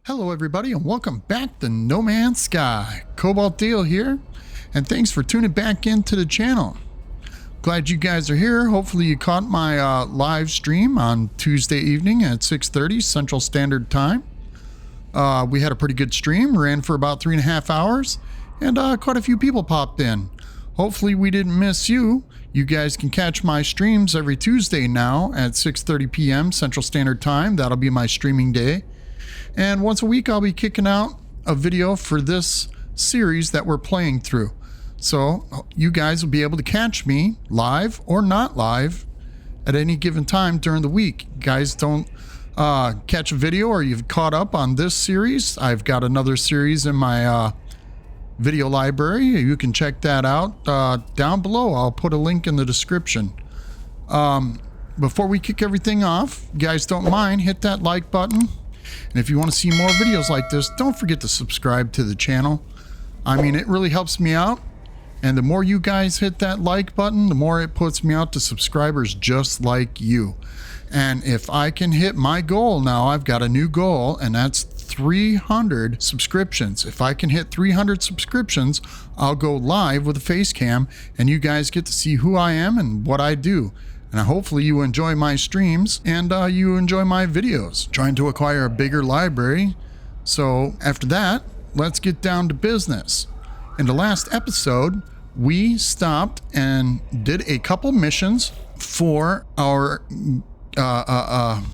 Hello everybody and welcome back to No Man's Sky. Cobalt Dale here, and thanks for tuning back into the channel. Glad you guys are here. Hopefully you caught my live stream on Tuesday evening at 6:30 Central Standard Time. We had a pretty good stream, ran for about 3.5 hours, and quite a few people popped in. Hopefully we didn't miss you. You guys can catch my streams every Tuesday now at 6:30 p.m. Central Standard Time. That'll be my streaming day. And once a week, I'll be kicking out a video for this series that we're playing through. So you guys will be able to catch me live or not live at any given time during the week. You guys don't catch a video or you've caught up on this series, I've got another series in my video library. You can check that out down below. I'll put a link in the description. Before we kick everything off, you guys don't mind, hit that like button. And if you want to see more videos like this, don't forget to subscribe to the channel. I mean, it really helps me out. And the more you guys hit that like button, the more it puts me out to subscribers just like you. And if I can hit my goal now, I've got a new goal, and that's 300 subscriptions. If I can hit 300 subscriptions, I'll go live with a face cam, and you guys get to see who I am and what I do. And hopefully you enjoy my streams and you enjoy my videos. Trying to acquire a bigger library. So after that, let's get down to business. In the last episode, we stopped and did a couple missions for our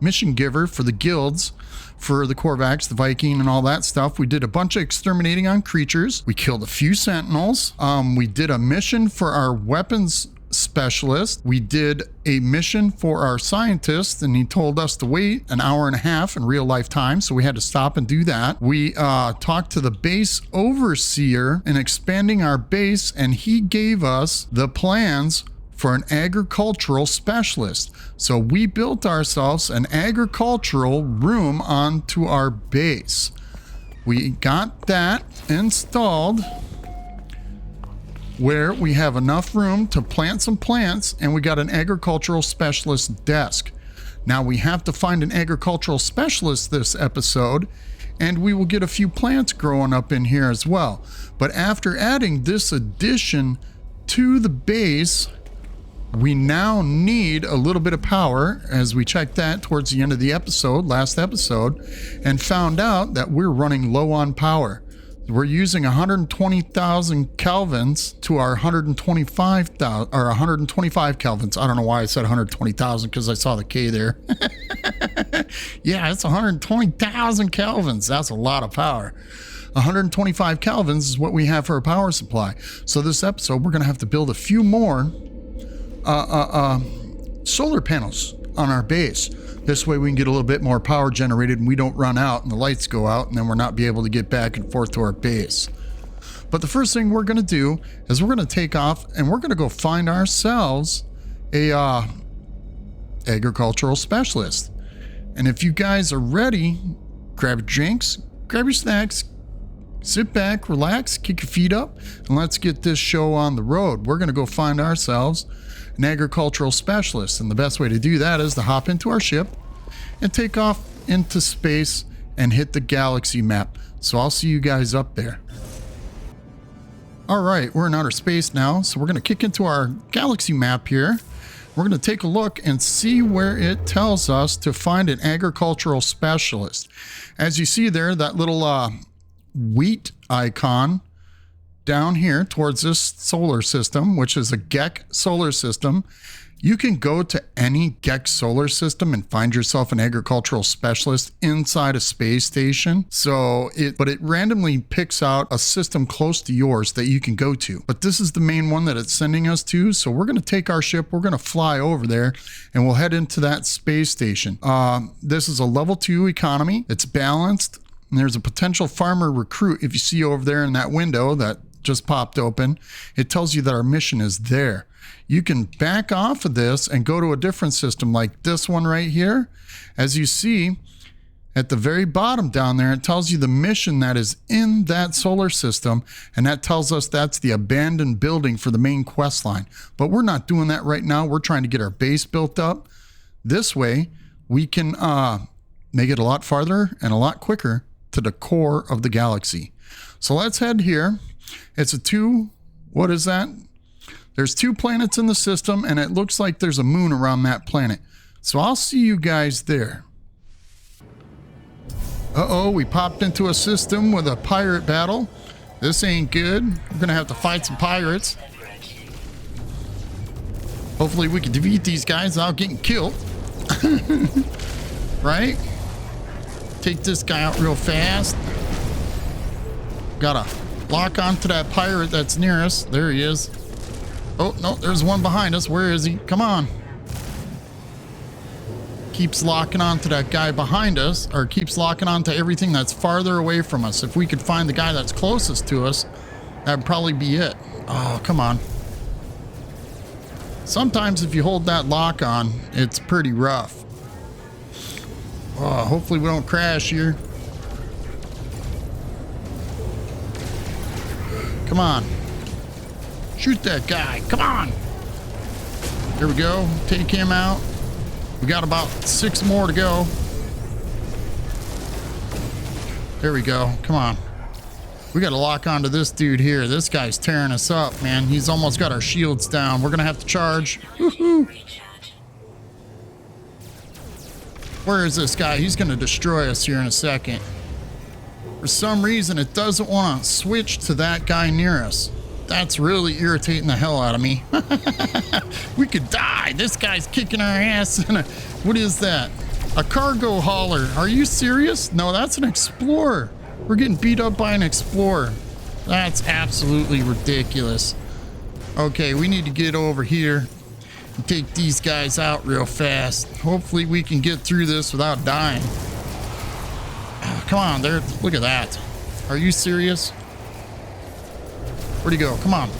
mission giver for the guilds, for the Korvax, the Viking, and all that stuff. We did a bunch of exterminating on creatures. We killed a few sentinels. We did a mission for our weapons specialist. We did a mission for our scientist, and he told us to wait an hour and a half in real life time, so we had to stop and do that. We talked to the base overseer in expanding our base, and he gave us the plans for an agricultural specialist. So we built ourselves an agricultural room onto our base. We got that installed where we have enough room to plant some plants, and we got an agricultural specialist desk. Now we have to find an agricultural specialist this episode, and we will get a few plants growing up in here as well. But after adding this addition to the base, we now need a little bit of power, as we checked that towards the end of the episode, last episode, and found out that we're running low on power. We're using 120,000 kelvins to our 125,000 or 125 kelvins. I don't know why I said 120,000 because I saw the K there. Yeah, it's 120,000 kelvins. That's a lot of power. 125 kelvins is what we have for a power supply. So this episode, we're going to have to build a few more solar panels on our base. This way we can get a little bit more power generated and we don't run out and the lights go out, and then we're not be able to get back and forth to our base. But the first thing we're going to do is we're going to take off and we're going to go find ourselves a agricultural specialist. And if you guys are ready, grab your drinks, grab your snacks, sit back, relax, kick your feet up, and let's get this show on the road. We're going to go find ourselves an agricultural specialist, and the best way to do that is to hop into our ship and take off into space and hit the galaxy map. So I'll see you guys up there. All right, we're in outer space now, so we're going to kick into our galaxy map here. We're going to take a look and see where it tells us to find an agricultural specialist. As you see there, that little wheat icon down here towards this solar system, which is a GEC solar system. You can go to any GEC solar system and find yourself an agricultural specialist inside a space station. But it randomly picks out a system close to yours that you can go to. But this is the main one that it's sending us to. So we're going to take our ship, we're going to fly over there, and we'll head into that space station. This is a level 2 economy. It's balanced. And there's a potential farmer recruit. If you see over there in that window that just popped open, it tells you that our mission is there. You can back off of this and go to a different system like this one right here. As you see at the very bottom down there, it tells you the mission that is in that solar system, and that tells us that's the abandoned building for the main quest line. But we're not doing that right now. We're trying to get our base built up. This way we can make it a lot farther and a lot quicker to to the core of the galaxy. So let's head here. It's what is that? There's 2 planets in the system, and it looks like there's a moon around that planet. So I'll see you guys there. Uh-oh, we popped into a system with a pirate battle. This ain't good. We're gonna have to fight some pirates. Hopefully we can defeat these guys without getting killed. Right? Take this guy out real fast. Gotta lock onto that pirate that's near us. There he is. Oh, no, there's one behind us. Where is he? Come on. Keeps locking onto that guy behind us, or keeps locking onto everything that's farther away from us. If we could find the guy that's closest to us, that'd probably be it. Oh, come on. Sometimes if you hold that lock on, it's pretty rough. Oh, hopefully we don't crash here. Come on. Shoot that guy. Come on. There we go. Take him out. We got about 6 more to go. There we go. Come on. We got to lock onto this dude here. This guy's tearing us up, man. He's almost got our shields down. We're going to have to charge. Woohoo. Where is this guy? He's going to destroy us here in a second. For some reason, it doesn't want to switch to that guy near us. That's really irritating the hell out of me. We could die. This guy's kicking our ass. What is that? A cargo hauler. Are you serious? No, that's an explorer. We're getting beat up by an explorer. That's absolutely ridiculous. Okay, we need to get over here and take these guys out real fast. Hopefully we can get through this without dying. Oh, come on, there. Look at that. Are you serious? Where'd he go? Come on.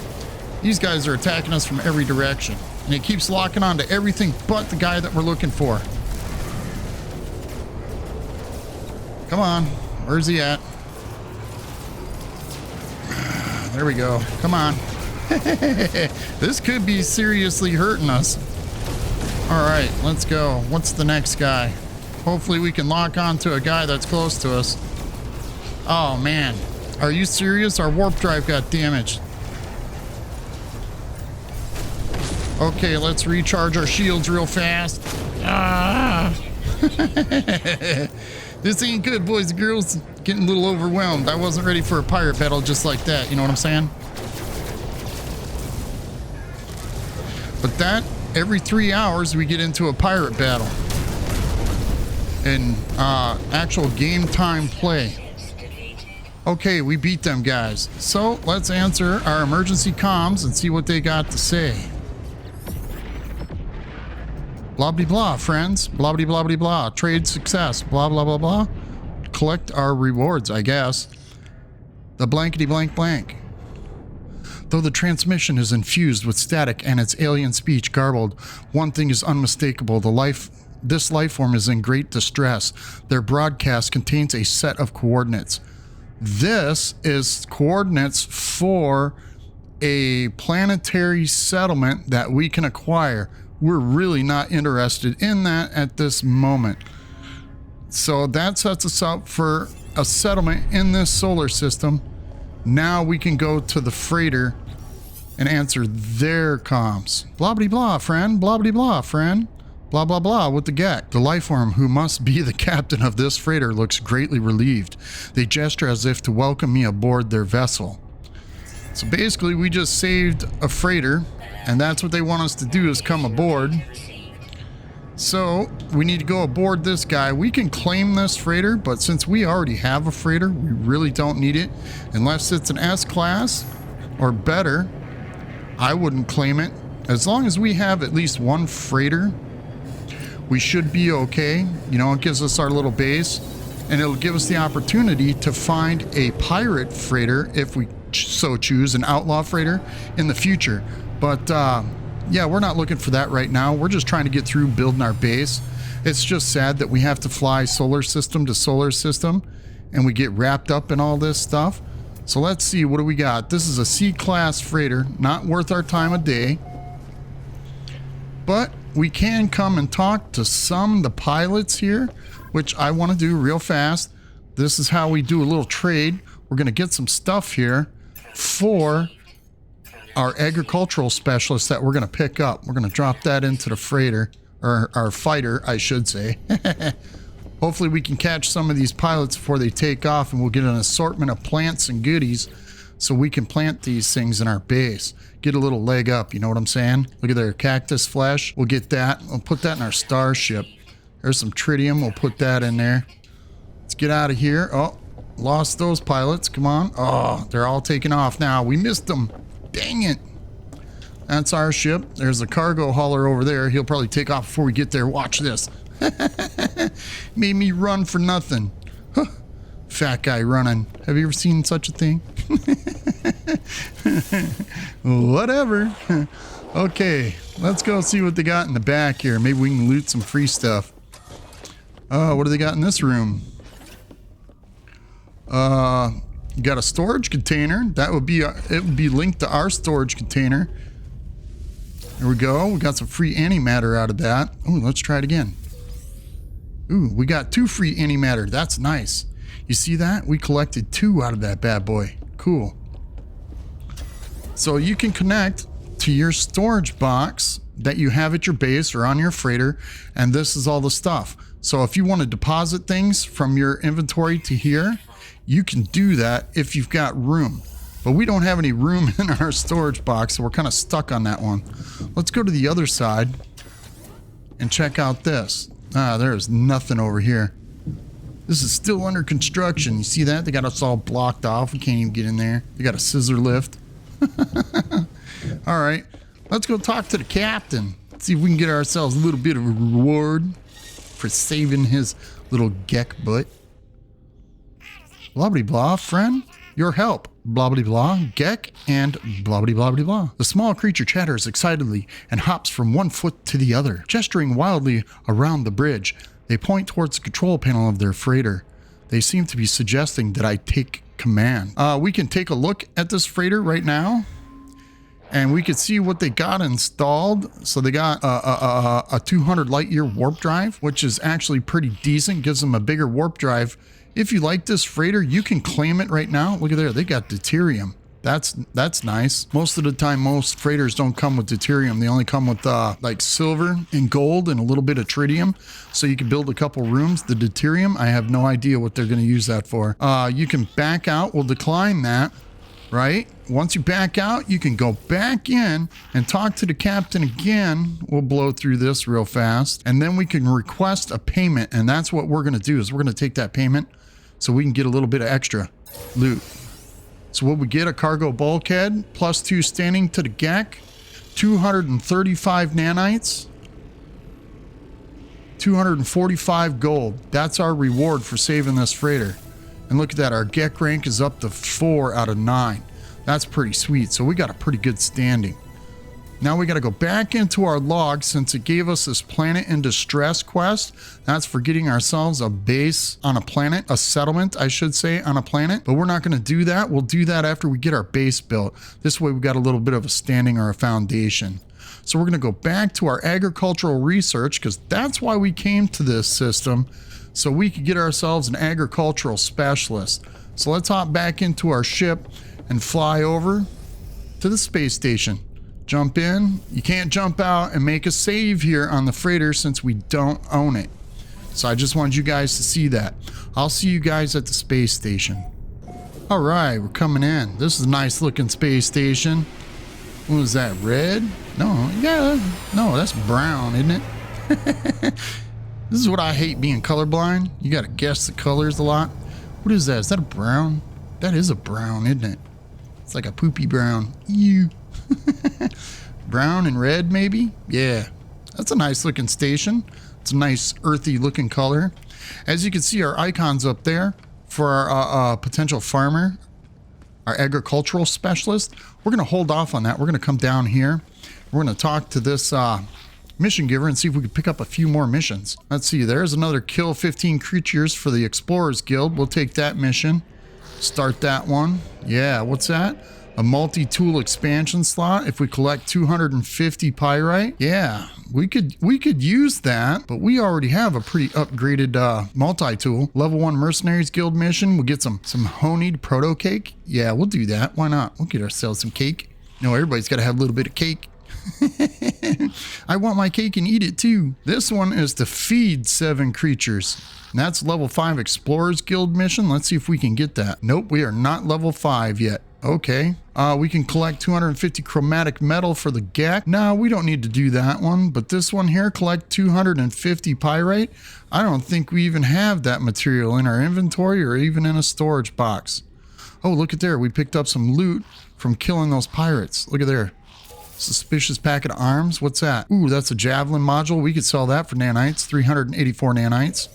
These guys are attacking us from every direction. And it keeps locking onto everything but the guy that we're looking for. Come on. Where's he at? There we go. Come on. This could be seriously hurting us. All right, let's go. What's the next guy? Hopefully we can lock onto a guy that's close to us. Oh, man. Are you serious? Our warp drive got damaged. Okay, let's recharge our shields real fast. Ah. This ain't good, boys and girls. Getting a little overwhelmed. I wasn't ready for a pirate battle just like that. You know what I'm saying? But that, every 3 hours, we get into a pirate battle. In actual game time play. Okay, we beat them guys. So let's answer our emergency comms and see what they got to say. Blah blah blah, friends. Blah blah blah blah blah. Trade success. Blah blah blah blah. Collect our rewards, I guess. The blankety blank blank. Though the transmission is infused with static and its alien speech garbled, one thing is unmistakable. This life form is in great distress. Their broadcast contains a set of coordinates. This is coordinates for a planetary settlement that we can acquire. We're really not interested in that at this moment. So that sets us up for a settlement in this solar system. Now we can go to the freighter and answer their comms. Blah blah blah, friend. Blah blah blah, friend. Blah blah blah with the get. The life form who must be the captain of this freighter looks greatly relieved. They gesture as if to welcome me aboard their vessel. So basically we just saved a freighter, and that's what they want us to do, is come aboard. So we need to go aboard this guy. We can claim this freighter, but since we already have a freighter, we really don't need it. Unless it's an S-class or better, I wouldn't claim it. As long as we have at least one freighter, we should be okay. You know, it gives us our little base, and it'll give us the opportunity to find a pirate freighter if we so choose, an outlaw freighter in the future. But yeah, we're not looking for that right now. We're just trying to get through building our base. It's just sad that we have to fly solar system to solar system and we get wrapped up in all this stuff. So let's see, what do we got? This is a C-class freighter, not worth our time of day. But we can come and talk to some of the pilots here, which I want to do real fast. this is how we do a little trade. We're going to get some stuff here for our agricultural specialist that we're going to pick up. We're going to drop that into the freighter, or our fighter, I should say. Hopefully we can catch some of these pilots before they take off, and we'll get an assortment of plants and goodies so we can plant these things in our base. Get a little leg up, you know what I'm saying? Look at their cactus flesh. We'll get that. We'll put that in our starship. There's some tritium. We'll put that in there. Let's get out of here. Oh, lost those pilots. Come on. Oh, they're all taking off now. We missed them. Dang it. That's our ship. There's a cargo hauler over there. He'll probably take off before we get there. Watch this. Made me run for nothing. Huh. Fat guy running. Have you ever seen such a thing? Whatever. Okay, let's go see what they got in the back here. Maybe we can loot some free stuff. Oh, what do they got in this room? You got a storage container. That would be it would be linked to our storage container. There we go. We got some free antimatter out of that. Oh, let's try it again. Ooh, we got 2 free antimatter. That's nice. You see that? We collected 2 out of that bad boy. Cool. So you can connect to your storage box that you have at your base or on your freighter, and this is all the stuff. So if you want to deposit things from your inventory to here, you can do that if you've got room. But we don't have any room in our storage box, so we're kind of stuck on that one. Let's go to the other side and check out this. There's nothing over here. This is still under construction. You see that? They got us all blocked off. We can't even get in there. They got a scissor lift. All right. Let's go talk to the captain. See if we can get ourselves a little bit of a reward for saving his little geck butt. Blah, blah, blah, friend. Your help. Blah, blah, blah, geck, and blah, blah, blah, blah. The small creature chatters excitedly and hops from one foot to the other, gesturing wildly around the bridge. They point towards the control panel of their freighter. They seem to be suggesting that I take command. We can take a look at this freighter right now, and we can see what they got installed. So they got a 200 light year warp drive, which is actually pretty decent. Gives them a bigger warp drive. If you like this freighter, you can claim it right now. Look at there. They got deuterium. That's nice. Most of the time, most freighters don't come with deuterium. They only come with like silver and gold and a little bit of tritium. So you can build a couple rooms. The deuterium, I have no idea what they're going to use that for. You can back out. We'll decline that, right? Once you back out, you can go back in and talk to the captain again. We'll blow through this real fast. And then we can request a payment. And that's what we're going to do is we're going to take that payment so we can get a little bit of extra loot. So what we get, a cargo bulkhead, +2 standing to the deck, 235 nanites, 245 gold. That's our reward for saving this freighter. And look at that, our GEC rank is up to 4 out of 9. That's pretty sweet. So we got a pretty good standing. Now we got to go back into our log since it gave us this planet in distress quest. That's for getting ourselves a base on a planet, a settlement, I should say, on a planet. But we're not going to do that. We'll do that after we get our base built. This way we got a little bit of a standing or a foundation. So we're going to go back to our agricultural research because that's why we came to this system, so we could get ourselves an agricultural specialist. So let's hop back into our ship and fly over to the space station. Jump in. You can't jump out and make a save here on the freighter since we don't own it. So I just wanted you guys to see that. I'll see you guys at the space station. All right, we're coming in. This is a nice looking space station. What was that, red? No, yeah, no, that's brown, isn't it? This is what I hate being colorblind. You got to guess the colors a lot. What is that? Is that a brown? That is a brown, isn't it? It's like a poopy brown. Ew. Brown and red, maybe? Yeah, that's a nice looking station. It's a nice earthy looking color. As you can see, our icons up there for our potential farmer, our agricultural specialist. We're going to hold off on that. We're going to come down here. We're going to talk to this mission giver and see if we can pick up a few more missions. Let's see, there's another kill 15 creatures for the Explorers Guild. We'll take that mission. Start that one. Yeah, what's that? a multi-tool expansion slot if we collect 250 pyrite. Yeah, we could use that, but we already have a pretty upgraded multi-tool. Level 1 Mercenaries Guild mission. We'll get some honeyed proto cake. Yeah, we'll do that. Why not? We'll get ourselves some cake. No, everybody's got to have a little bit of cake. I want my cake and eat it too. This one is to feed 7 creatures. And that's level 5 Explorers Guild mission. Let's see if we can get that. Nope, we are not level 5 yet. Okay. We can collect 250 chromatic metal for the GAC. No, we don't need to do that one. But this one here, collect 250 pyrite. I don't think we even have that material in our inventory or even in a storage box. Oh, look at there. We picked up some loot from killing those pirates. Look at there. Suspicious packet of arms. What's that? Ooh, that's a javelin module. We could sell that for nanites. 384 nanites.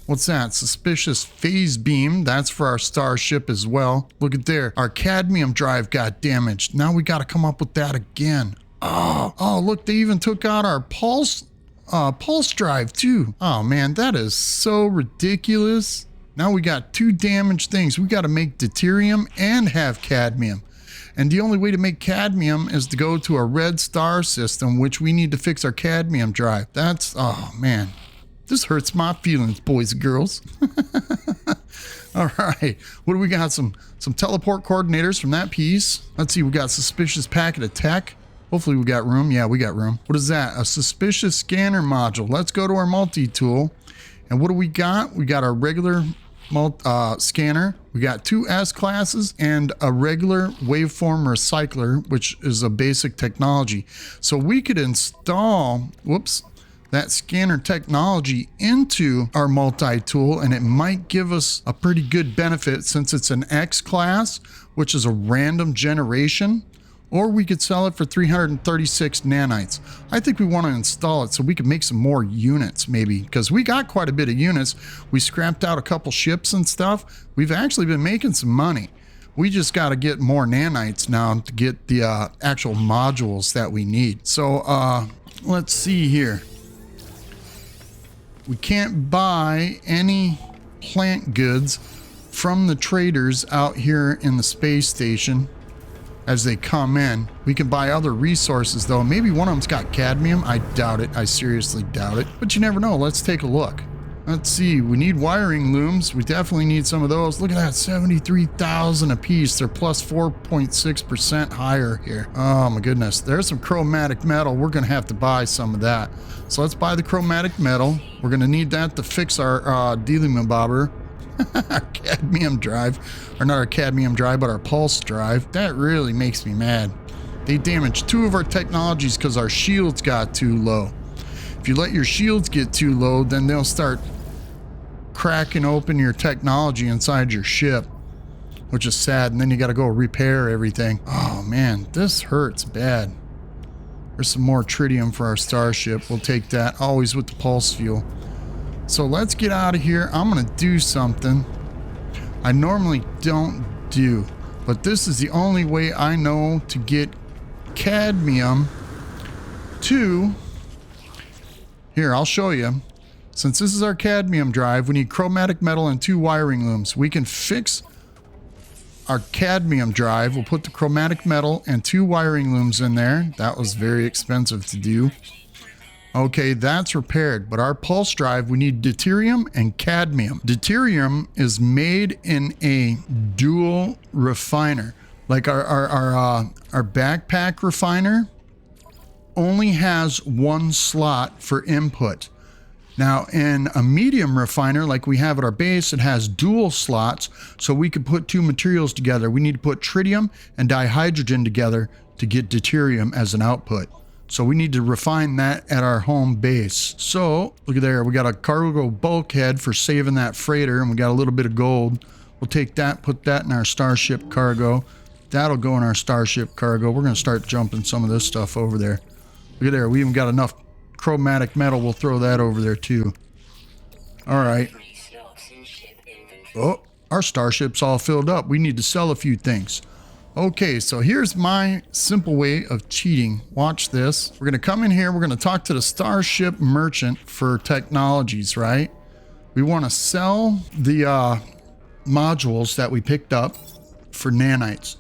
What's that? Suspicious phase beam. That's for our starship as well. Look at there. Our cadmium drive got damaged. Now we got to come up with that again. Oh, look, they even took out our pulse drive too. Oh man, that is so ridiculous. Now we got 2 damaged things. We got to make deuterium and have cadmium. And the only way to make cadmium is to go to a red star system, which we need to fix our cadmium drive. That's, oh man, this hurts my feelings, boys and girls. All right, what do we got? Some teleport coordinators from that piece. Let's see, we got suspicious packet of tech. Hopefully we got room. Yeah, we got room. What is that? A suspicious scanner module. Let's go to our multi-tool. And what do we got? We got our regular scanner. We got 2 S classes and a regular waveform recycler, which is a basic technology. So we could install, that scanner technology into our multi-tool, and it might give us a pretty good benefit since it's an X class, which is a random generation. Or we could sell it for 336 nanites. I think we want to install it so we can make some more units maybe, because we got quite a bit of units. We scrapped out a couple ships and stuff. We've actually been making some money. We just got to get more nanites now to get the actual modules that we need. So let's see here. We can't buy any plant goods from the traders out here in the space station as they come in. We can buy other resources though. Maybe one of them's got cadmium. I doubt it. I seriously doubt it. But you never know. Let's take a look. Let's see. We need wiring looms. We definitely need some of those. Look at that. 73,000 a piece. They're plus 4.6% higher here. Oh my goodness. There's some chromatic metal. We're going to have to buy some of that. So let's buy the chromatic metal. We're going to need that to fix our dealing-a-bobber. Our cadmium drive, or not our cadmium drive, but our pulse drive. That really makes me mad. They damaged 2 of our technologies because our shields got too low. If you let your shields get too low, then they'll start cracking open your technology inside your ship, which is sad. And then you got to go repair everything. Oh man, this hurts bad. There's some more tritium for our starship. We'll take that, always with the pulse fuel. So let's get out of here. I'm going to do something I normally don't do, but this is the only way I know to get cadmium to... Here, I'll show you. Since this is our cadmium drive, we need chromatic metal and 2 wiring looms. We can fix our cadmium drive. We'll put the chromatic metal and 2 wiring looms in there. That was very expensive to do. Okay, that's repaired, but our pulse drive, we need deuterium and cadmium. Deuterium is made in a dual refiner. Like our backpack refiner only has 1 slot for input. Now, in a medium refiner, like we have at our base, it has dual slots, so we could put 2 materials together. We need to put tritium and dihydrogen together to get deuterium as an output. So we need to refine that at our home base. So look at there, we got a cargo bulkhead for saving that freighter, and we got a little bit of gold. We'll take that, put that in our starship cargo. That'll go in our starship cargo. We're going to start jumping some of this stuff over there. Look at there, we even got enough chromatic metal. We'll throw that over there too. All right. Oh, our starship's all filled up. We need to sell a few things. Okay, so here's my simple way of cheating. Watch this. We're going to come in here. We're going to talk to the starship merchant for technologies, right? We want to sell the modules that we picked up for nanites.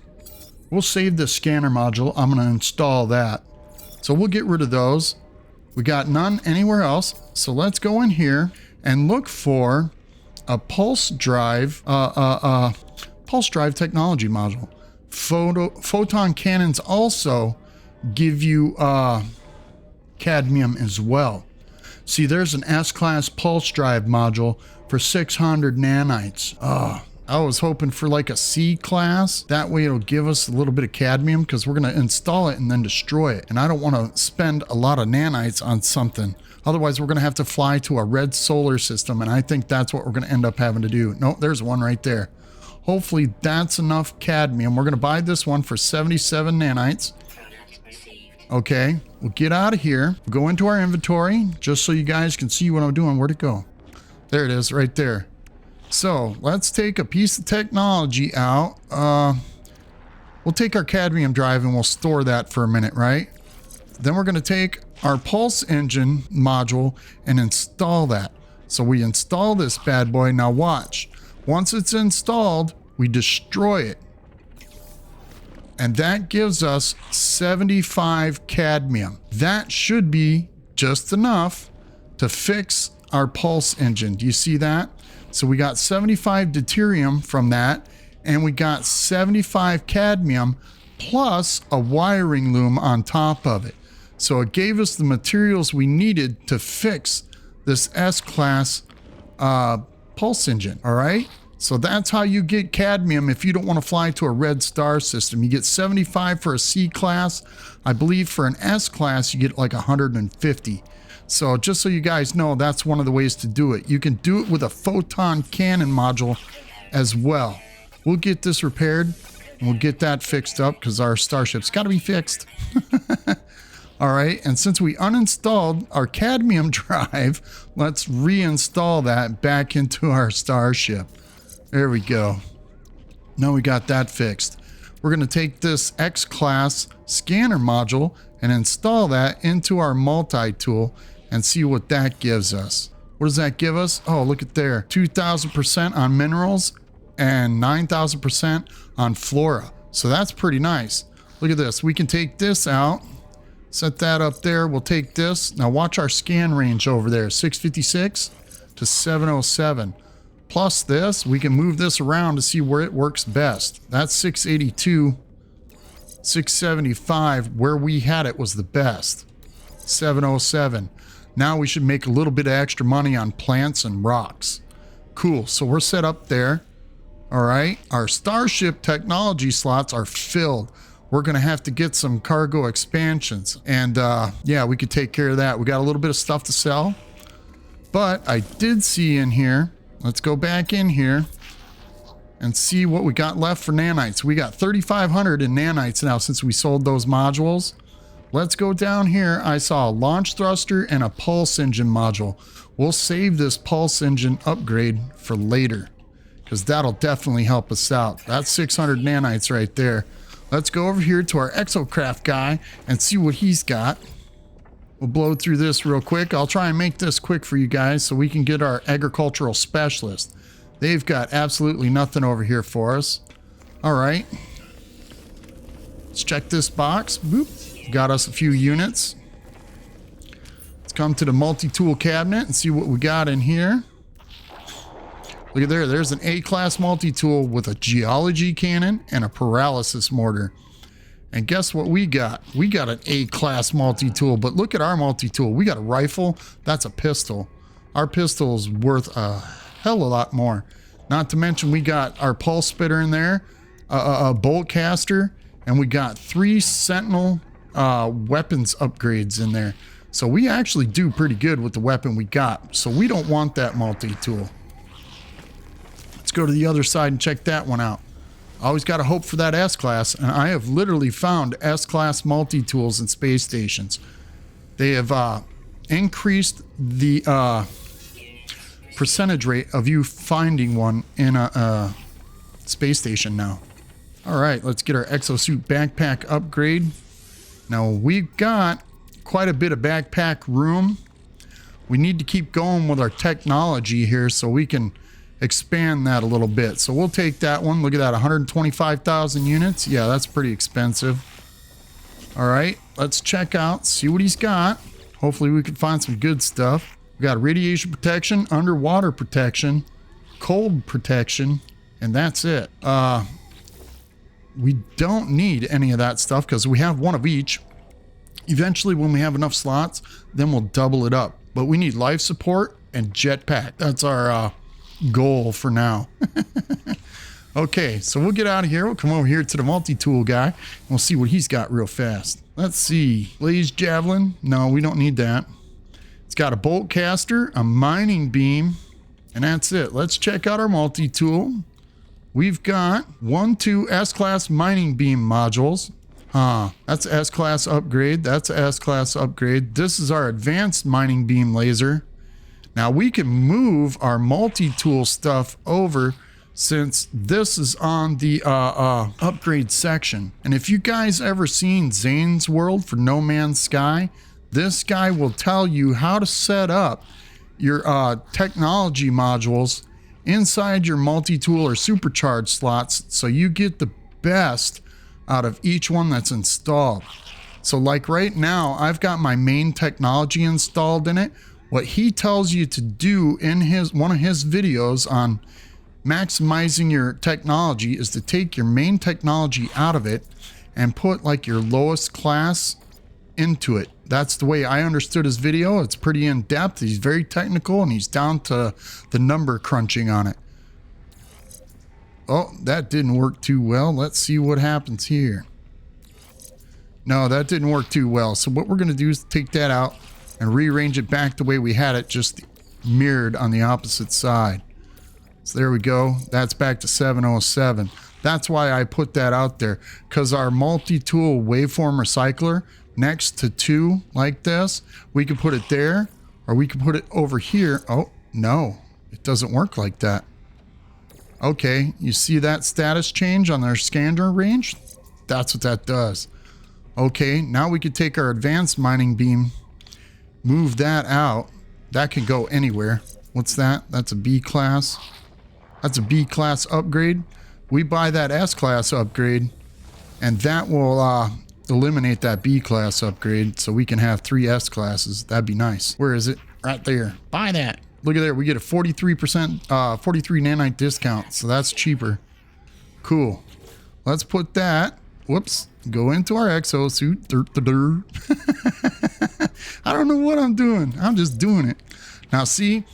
We'll save the scanner module. I'm going to install that. So we'll get rid of those. We got none anywhere else. So let's go in here and look for a pulse drive technology module. Photon cannons also give you cadmium as well. See, there's an S-class pulse drive module for 600 nanites. I was hoping for like a C-class. That way it'll give us a little bit of cadmium because we're going to install it and then destroy it. And I don't want to spend a lot of nanites on something. Otherwise, we're going to have to fly to a red solar system. And I think that's what we're going to end up having to do. Nope, there's one right there. Hopefully that's enough cadmium. We're going to buy this one for 77 nanites. Okay, we'll get out of here. We'll go into our inventory just so you guys can see what I'm doing. Where'd it go? There it is, right there. So let's take a piece of technology out. We'll take our cadmium drive and we'll store that for a minute, right? Then we're going to take our pulse engine module and install that. So we install this bad boy. Now watch. Once it's installed, we destroy it. And that gives us 75 cadmium. That should be just enough to fix our pulse engine. Do you see that? So we got 75 deuterium from that, and we got 75 cadmium plus a wiring loom on top of it. So it gave us the materials we needed to fix this S-class pulse engine, all right? So that's how you get cadmium if you don't want to fly to a red star system. You get 75 for a C-class. I believe for an S-class, you get like 150. So just so you guys know, that's one of the ways to do it. You can do it with a photon cannon module as well. We'll get this repaired and we'll get that fixed up because our starship's got to be fixed. All right, and since we uninstalled our cadmium drive, let's reinstall that back into our starship. There we go. Now we got that fixed. We're going to take this X-class scanner module and install that into our multi-tool and see what that gives us. What does that give us? Oh, look at there. 2,000% on minerals and 9,000% on flora. So that's pretty nice. Look at this. We can take this out, set that up there. We'll take this. Now watch our scan range over there. 656 to 707. Plus this, we can move this around to see where it works best. That's 682, 675. Where we had it was the best. 707. Now we should make a little bit of extra money on plants and rocks. Cool. So we're set up there. All right. Our starship technology slots are filled. We're going to have to get some cargo expansions. And yeah, we could take care of that. We got a little bit of stuff to sell. But I did see in here, let's go back in here and see what we got left for nanites. We got 3,500 in nanites now since we sold those modules. Let's go down here. I saw a launch thruster and a pulse engine module. We'll save this pulse engine upgrade for later because that'll definitely help us out. That's 600 nanites right there. Let's go over here to our exocraft guy and see what he's got. We'll blow through this real quick. I'll try and make this quick for you guys so we can get our agricultural specialist. They've got absolutely nothing over here for us. All right. Let's check this box. Boop. Got us a few units. Let's come to the multi-tool cabinet and see what we got in here. Look at there. There's an A-class multi-tool with a geology cannon and a paralysis mortar. And guess what we got? We got an A-class multi-tool, but look at our multi-tool. We got a rifle. That's a pistol. Our pistol is worth a hell of a lot more. Not to mention we got our pulse spitter in there, a bolt caster, and we got 3 sentinel weapons upgrades in there. So we actually do pretty good with the weapon we got. So we don't want that multi-tool. Let's go to the other side and check that one out. Always got to hope for that S-class, and I have literally found S-class multi-tools in space stations. They have increased the percentage rate of you finding one in a space station now. All right, let's get our exosuit backpack upgrade. Now we've got quite a bit of backpack room. We need to keep going with our technology here so we can expand that a little bit. So we'll take that one. Look at that, 125,000 units. Yeah, that's pretty expensive. All right, let's check out, see what he's got. Hopefully we can find some good stuff. We got radiation protection, underwater protection, cold protection, and that's it. We don't need any of that stuff because we have one of each. Eventually, when we have enough slots, then we'll double it up. But we need life support and jetpack. That's our goal for now. Okay, so we'll get out of here. We'll come over here to the multi-tool guy. And we'll see what he's got real fast. Let's see. Blaze javelin. No, we don't need that. It's got a bolt caster, a mining beam, and that's it. Let's check out our multi-tool. We've got 2 S-class mining beam modules. That's S-class upgrade. That's S-class upgrade. This is our advanced mining beam laser. Now we can move our multi-tool stuff over since this is on the upgrade section. And if you guys ever seen Zane's World for No Man's Sky, this guy will tell you how to set up your technology modules inside your multi-tool or supercharged slots so you get the best out of each one that's installed. So like right now, I've got my main technology installed in it. What he tells you to do in one of his videos on maximizing your technology is to take your main technology out of it and put like your lowest class into it. That's the way I understood his video. It's pretty in depth. He's very technical and he's down to the number crunching on it. Oh, that didn't work too well. Let's see what happens here. No, that didn't work too well. So what we're going to do is take that out and rearrange it back the way we had it, just mirrored on the opposite side. So there we go. That's back to 707. That's why I put that out there, because our multi-tool waveform recycler next to 2 like this, we can put it there or we can put it over here. Oh, no, it doesn't work like that. Okay, you see that status change on our scanner range? That's what that does. Okay, now we could take our advanced mining beam, move that out. That can go anywhere. What's that? That's a B class. That's a B class upgrade. We buy that S class upgrade and that will eliminate that B class upgrade so we can have 3 S classes. That'd be nice. Where is it? Right there. Buy that. Look at there. We get a 43%, 43 nanite discount. So that's cheaper. Cool. Let's put that. Whoops. Go into our exosuit. I don't know what I'm doing. I'm just doing it. Now see,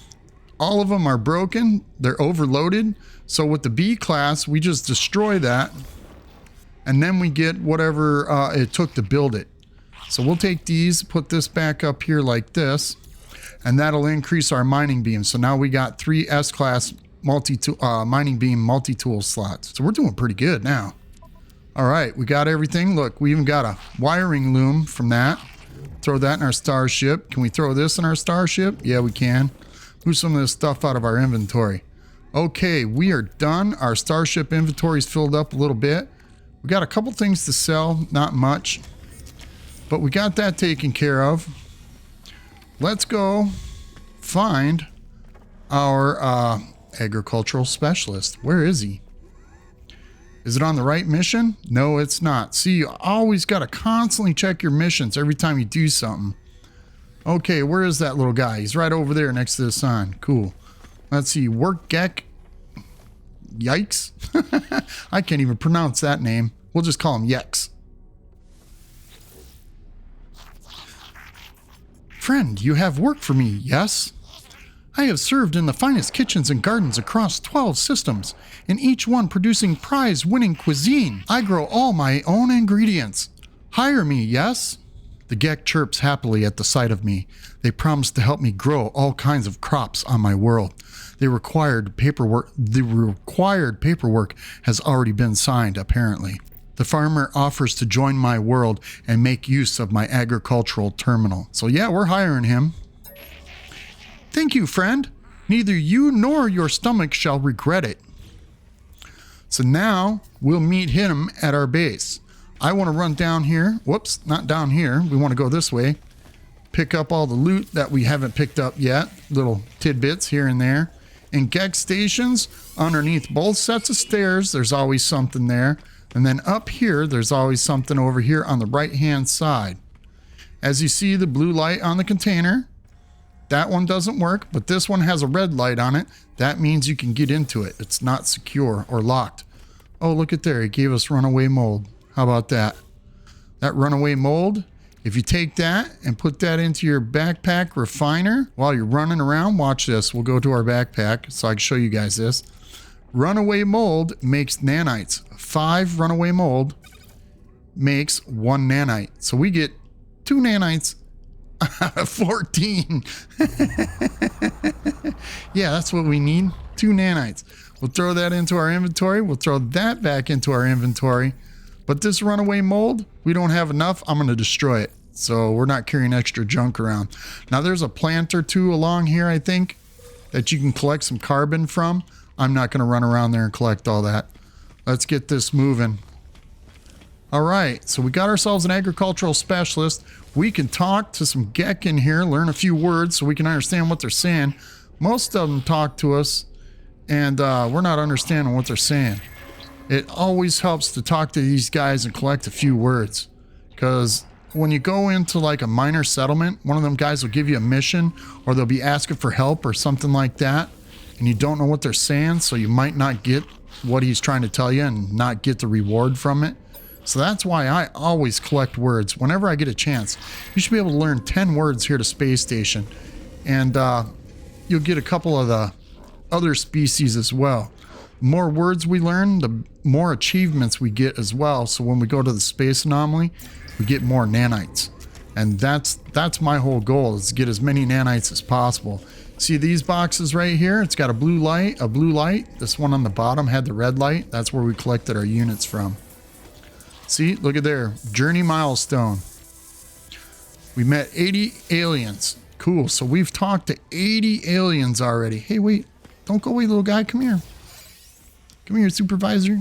all of them are broken. They're overloaded. So with the B class, we just destroy that. And then we get whatever it took to build it. So we'll take these, put this back up here like this. And that'll increase our mining beam. So now we got 3 S-class mining beam multi-tool slots. So we're doing pretty good now. All right, we got everything. Look, we even got a wiring loom from that. Throw that in our starship. Can we throw this in our starship? Yeah, we can. Move some of this stuff out of our inventory. Okay, we are done. Our starship inventory's filled up a little bit. We got a couple things to sell, not much. But we got that taken care of. Let's go find our agricultural specialist. Where is he? Is it on the right mission? No, it's not. See, you always got to constantly check your missions every time you do something. Okay, where is that little guy? He's right over there next to the sign. Cool. Let's see. Work Gek. Yikes. I can't even pronounce that name. We'll just call him Yex. Friend, you have work for me, yes? I have served in the finest kitchens and gardens across 12 systems, in each one producing prize-winning cuisine. I grow all my own ingredients. Hire me, yes? The Gek chirps happily at the sight of me. They promise to help me grow all kinds of crops on my world. The required paperwork has already been signed, apparently. The farmer offers to join my world and make use of my agricultural terminal. So yeah, we're hiring him. Thank you, friend. Neither you nor your stomach shall regret it. So now we'll meet him at our base. I want to run down here. Whoops, not down here. We want to go this way. Pick up all the loot that we haven't picked up yet. Little tidbits here and there. In Gek stations, underneath both sets of stairs, there's always something there. And then up here, there's always something over here on the right-hand side. As you see the blue light on the container, that one doesn't work, but this one has a red light on it. That means you can get into it. It's not secure or locked. Oh, look at there. It gave us runaway mold. How about that? That runaway mold, if you take that and put that into your backpack refiner while you're running around, watch this. We'll go to our backpack so I can show you guys this. Runaway mold makes nanites. 5 runaway mold makes 1 nanite. So we get 2 nanites out of 14. Yeah, that's what we need. 2 nanites. We'll throw that into our inventory. We'll throw that back into our inventory. But this runaway mold, we don't have enough. I'm going to destroy it. So we're not carrying extra junk around. Now there's a plant or 2 along here, I think, that you can collect some carbon from. I'm not going to run around there and collect all that. Let's get this moving. All right, so we got ourselves an agricultural specialist. We can talk to some Gek in here, learn a few words so we can understand what they're saying. Most of them talk to us, and we're not understanding what they're saying. It always helps to talk to these guys and collect a few words, because when you go into like a minor settlement, one of them guys will give you a mission, or they'll be asking for help or something like that, and you don't know what they're saying, so you might not get what he's trying to tell you and not get the reward from it. So that's why I always collect words whenever I get a chance. You should be able to learn 10 words here to Space Station, and you'll get a couple of the other species as well. The more words we learn, the more achievements we get as well. So when we go to the space anomaly, we get more nanites. And that's my whole goal, is to get as many nanites as possible. See these boxes right here? It's got a blue light, a blue light. This one on the bottom had the red light. That's where we collected our units from. See, look at there, journey milestone. We met 80 aliens. Cool, so we've talked to 80 aliens already. Hey, wait, don't go away, little guy, come here. Come here, supervisor.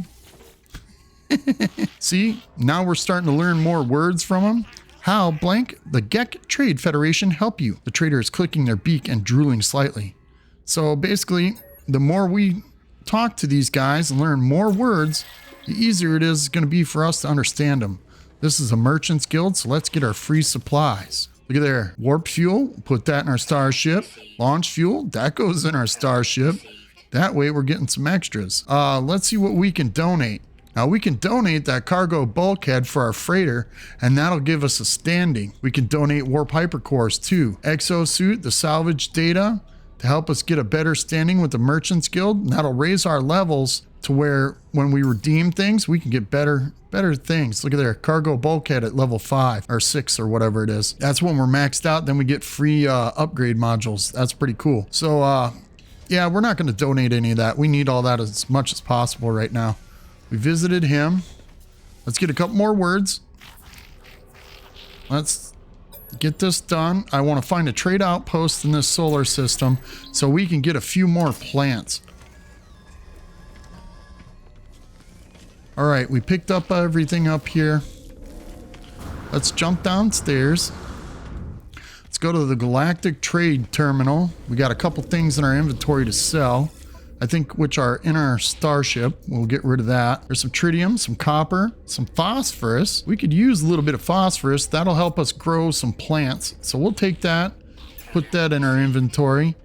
See, now we're starting to learn more words from them. How blank the Gek Trade Federation help you? The trader is clicking their beak and drooling slightly. So basically, the more we talk to these guys and learn more words, the easier it is going to be for us to understand them. This is a merchant's guild, so let's get our free supplies. Look at there. Warp fuel, put that in our starship. Launch fuel, that goes in our starship. That way we're getting some extras. Let's see what we can donate. Now we can donate that cargo bulkhead for our freighter, and that'll give us a standing. We can donate warp hypercores too. Exosuit, the salvage data, to help us get a better standing with the Merchants Guild, and that'll raise our levels to where when we redeem things, we can get better things. Look at there, cargo bulkhead at level 5 or 6 or whatever it is. That's when we're maxed out, then we get free upgrade modules. That's pretty cool. So yeah, we're not going to donate any of that. We need all that as much as possible right now. We visited him. Let's get a couple more words. Let's get this done. I want to find a trade outpost in this solar system so we can get a few more plants. All right, we picked up everything up here. Let's jump downstairs. Let's go to the Galactic Trade Terminal. We got a couple things in our inventory to sell, I think, which are in our starship. We'll get rid of that. There's some tritium, some copper, some phosphorus. We could use a little bit of phosphorus. That'll help us grow some plants. So we'll take that, put that in our inventory.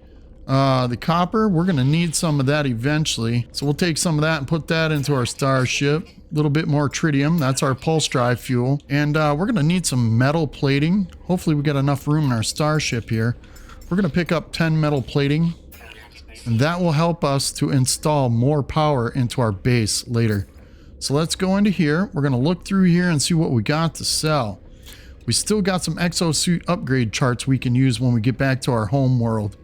The copper, we're going to need some of that eventually. So we'll take some of that and put that into our starship. A little bit more tritium. That's our pulse drive fuel. And we're going to need some metal plating. Hopefully we got enough room in our starship here. We're going to pick up 10 metal plating. And that will help us to install more power into our base later. So let's go into here. We're going to look through here and see what we got to sell. We still got some exosuit upgrade charts we can use when we get back to our home world.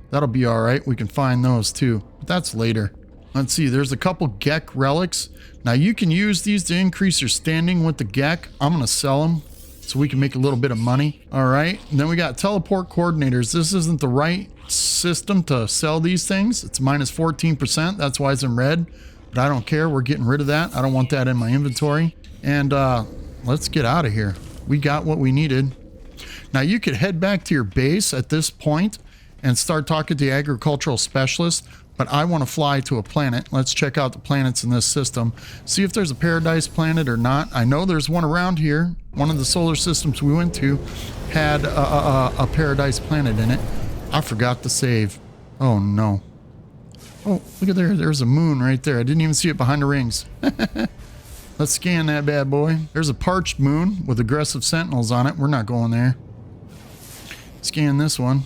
That'll be all right. We can find those too, but that's later. Let's see. There's a couple Gek relics. Now you can use these to increase your standing with the Gek. I'm going to sell them so we can make a little bit of money. All right. And then we got teleport coordinators. This isn't the right system to sell these things. It's minus 14%. That's why it's in red, but I don't care. We're getting rid of that. I don't want that in my inventory. And let's get out of here. We got what we needed. Now you could head back to your base at this point and start talking to the agricultural specialist. But I want to fly to a planet. Let's check out the planets in this system. See if there's a paradise planet or not. I know there's one around here. One of the solar systems we went to had a paradise planet in it. I forgot to save. Oh no. Oh, look at there. There's a moon right there. I didn't even see it behind the rings. Let's scan that bad boy. There's a parched moon with aggressive sentinels on it. We're not going there. Scan this one.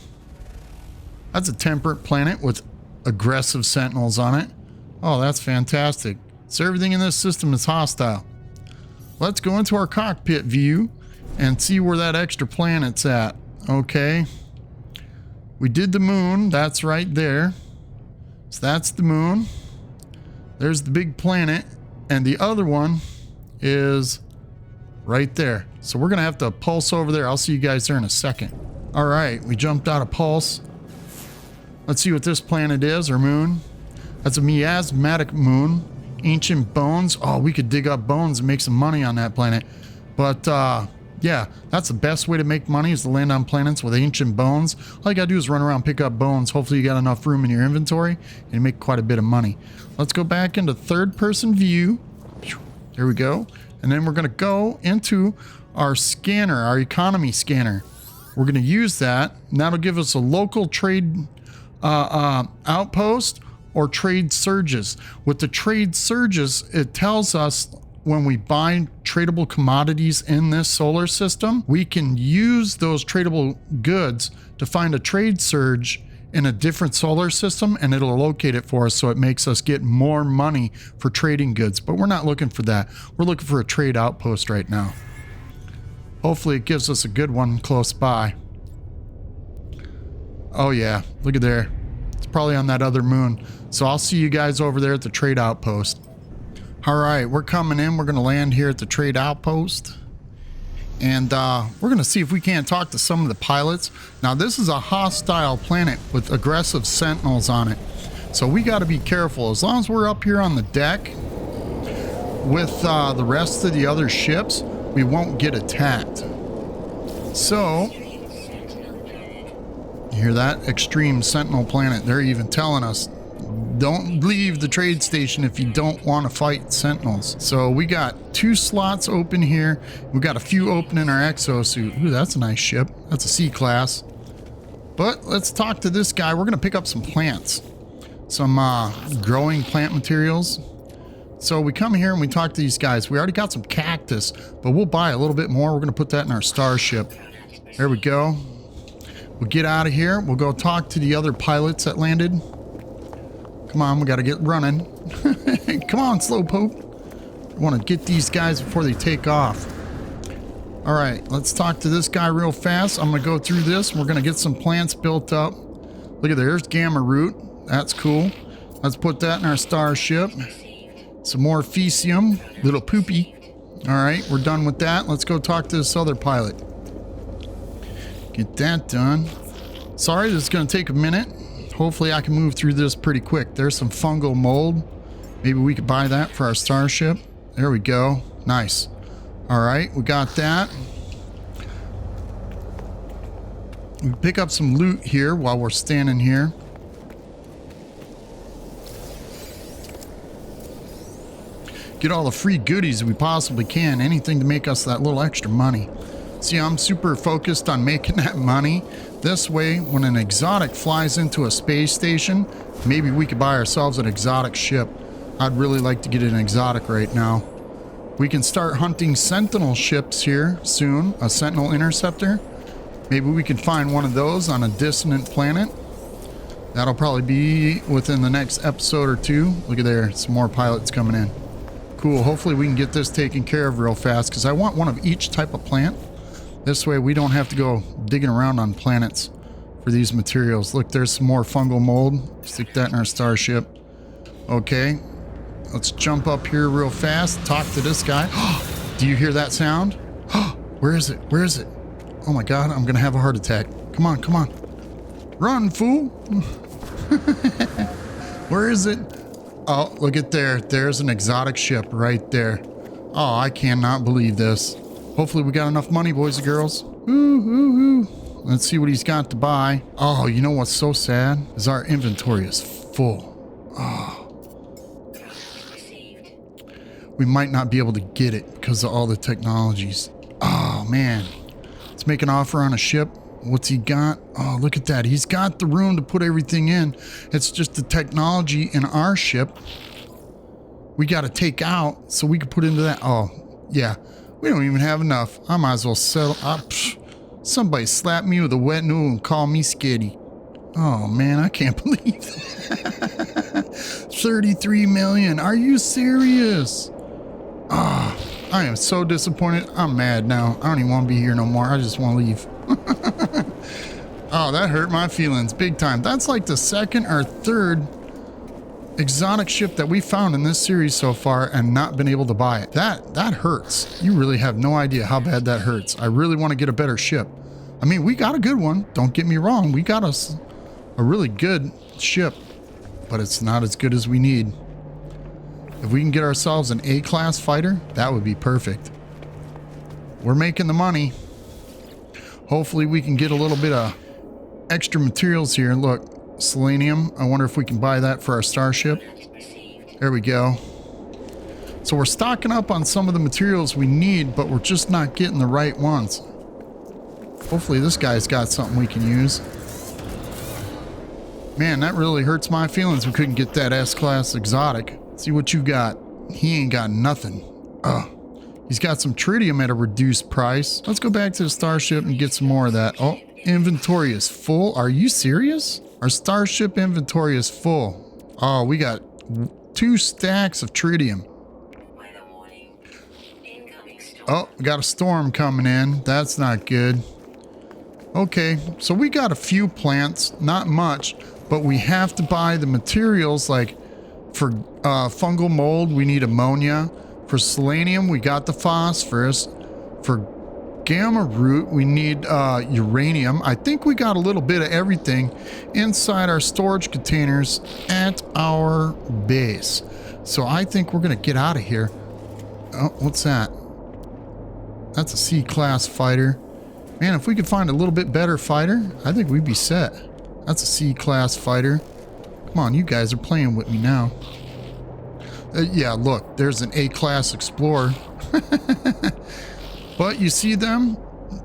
That's a temperate planet with aggressive sentinels on it. Oh, that's fantastic. So everything in this system is hostile. Let's go into our cockpit view and see where that extra planet's at. Okay. We did the moon. That's right there. So that's the moon. There's the big planet. And the other one is right there. So we're going to have to pulse over there. I'll see you guys there in a second. All right. We jumped out of pulse. Let's see what this planet is, or moon. That's a miasmatic moon. Ancient bones. Oh, we could dig up bones and make some money on that planet. But, yeah, that's the best way to make money, is to land on planets with ancient bones. All you gotta do is run around, pick up bones. Hopefully you got enough room in your inventory and you make quite a bit of money. Let's go back into third person view. There we go. And then we're gonna go into our scanner, our economy scanner. We're gonna use that, and that'll give us a local trade outpost or trade surges. With the trade surges, it tells us when we buy tradable commodities in this solar system, we can use those tradable goods to find a trade surge in a different solar system, and it'll locate it for us, so it makes us get more money for trading goods. But we're not looking for that. We're looking for a trade outpost right now. Hopefully it gives us a good one close by. Oh yeah, look at there. It's probably on that other moon. So I'll see you guys over there at the trade outpost. All right, we're coming in. We're going to land here at the trade outpost. And we're going to see if we can't talk to some of the pilots. Now, this is a hostile planet with aggressive sentinels on it. So we got to be careful. As long as we're up here on the deck with the rest of the other ships, we won't get attacked. So, you hear that? Extreme sentinel planet. They're even telling us, don't leave the trade station if you don't want to fight sentinels. So we got 2 slots open here. We got a few open in our exosuit. Ooh, that's a nice ship. That's a C-class. But let's talk to this guy. We're going to pick up some plants. Some growing plant materials. So we come here and we talk to these guys. We already got some cactus, but we'll buy a little bit more. We're going to put that in our starship. There we go. We'll get out of here. We'll go talk to the other pilots that landed. Come on, we got to get running. Come on, Slowpoke. I want to get these guys before they take off. All right, let's talk to this guy real fast. I'm going to go through this. We're going to get some plants built up. Look at there, there's Gamma Root. That's cool. Let's put that in our starship. Some more Fecium, little poopy. All right, we're done with that. Let's go talk to this other pilot. Get that done. Sorry, this is going to take a minute. Hopefully I can move through this pretty quick. There's some fungal mold. Maybe we could buy that for our starship. There we go. Nice. All right, we got that. We pick up some loot here while we're standing here. Get all the free goodies we possibly can. Anything to make us that little extra money. See, I'm super focused on making that money. This way, when an exotic flies into a space station, maybe we could buy ourselves an exotic ship. I'd really like to get an exotic right now. We can start hunting Sentinel ships here soon, a Sentinel Interceptor. Maybe we can find one of those on a distant planet. That'll probably be within the next episode or 2. Look at there, some more pilots coming in. Cool, hopefully we can get this taken care of real fast, because I want one of each type of plant. This way we don't have to go digging around on planets for these materials. Look, there's some more fungal mold. Stick that in our starship. Okay, let's jump up here real fast. Talk to this guy. Do you hear that sound? Where is it? Where is it? Oh my God, I'm gonna have a heart attack. Come on, come on. Run, fool. Where is it? Oh, look at there. There's an exotic ship right there. Oh, I cannot believe this. Hopefully we got enough money, boys and girls. Ooh, ooh, ooh. Let's see what he's got to buy. Oh, you know what's so sad? Is our inventory is full. Oh. We might not be able to get it because of all the technologies. Oh, man. Let's make an offer on a ship. What's he got? Oh, look at that. He's got the room to put everything in. It's just the technology in our ship we got to take out so we can put into that. Oh, yeah. We don't even have enough. I might as well settle. Somebody slap me with a wet noodle and call me skitty. Oh, man, I can't believe that. 33 million. Are you serious? Ah, I am so disappointed. I'm mad now. I don't even want to be here no more. I just want to leave. Oh, that hurt my feelings big time. That's like the second or third exotic ship that we found in this series so far and not been able to buy it. That hurts. You really have no idea how bad that hurts. I really want to get a better ship. I mean, we got a good one. Don't get me wrong. We got us a really good ship, but it's not as good as we need. If we can get ourselves an A-class fighter, that would be perfect. We're making the money. Hopefully we can get a little bit of extra materials here. Look. Selenium. I wonder if we can buy that for our starship. There we go. So we're stocking up on some of the materials we need, but we're just not getting the right ones. Hopefully this guy's got something we can use. Man, that really hurts my feelings we couldn't get that S-class exotic. See what you got. He ain't got nothing. Ugh. He's got some tritium at a reduced price. Let's go back to the starship and get some more of that. Oh, inventory is full. Are you serious? Our starship inventory is full. Oh, we got 2 stacks of tritium. Oh, we got a storm coming in. That's not good. Okay, so we got a few plants, not much, but we have to buy the materials. Like for fungal mold, we need ammonia. For selenium, we got the phosphorus. For gamma root, we need uranium. I think we got a little bit of everything inside our storage containers at our base. So I think we're gonna get out of here. Oh, what's that? That's a C-class fighter. Man, if we could find a little bit better fighter, I think we'd be set. That's a C-class fighter. Come on, you guys are playing with me now. Yeah, look, there's an A-class explorer. But you see them?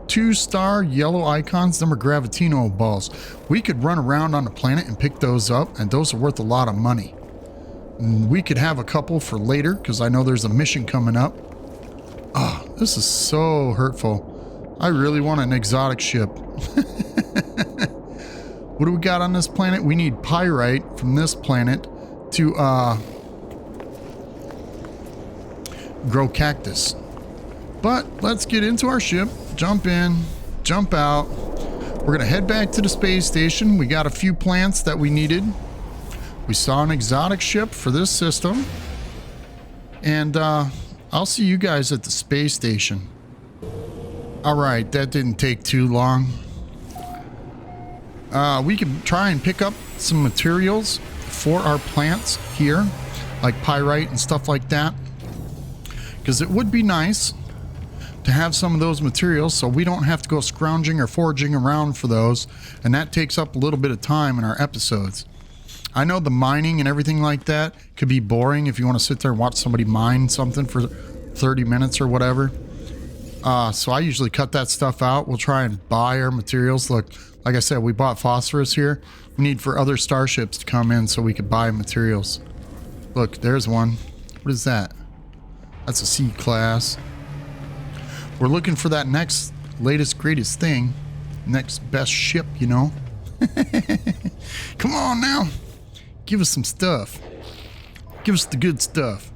2-star yellow icons, them are Gravitino balls. We could run around on the planet and pick those up, and those are worth a lot of money. And we could have a couple for later, because I know there's a mission coming up. Oh, this is so hurtful. I really want an exotic ship. What do we got on this planet? We need pyrite from this planet to grow cactus. But let's get into our ship, jump in, jump out. We're gonna head back to the space station. We got a few plants that we needed. We saw an exotic ship for this system. And I'll see you guys at the space station. All right, that didn't take too long. We can try and pick up some materials for our plants here, like pyrite and stuff like that. Because it would be nice to have some of those materials so we don't have to go scrounging or foraging around for those, and that takes up a little bit of time in our episodes. I know the mining and everything like that could be boring if you want to sit there and watch somebody mine something for 30 minutes or whatever. So I usually cut that stuff out. We'll try and buy our materials. Look, like I said, we bought phosphorus here. We need for other starships to come in so we could buy materials. Look, there's one. What is that? That's a C-class. We're looking for that next latest greatest thing, next best ship, you know. Come on now, give us some stuff. Give us the good stuff.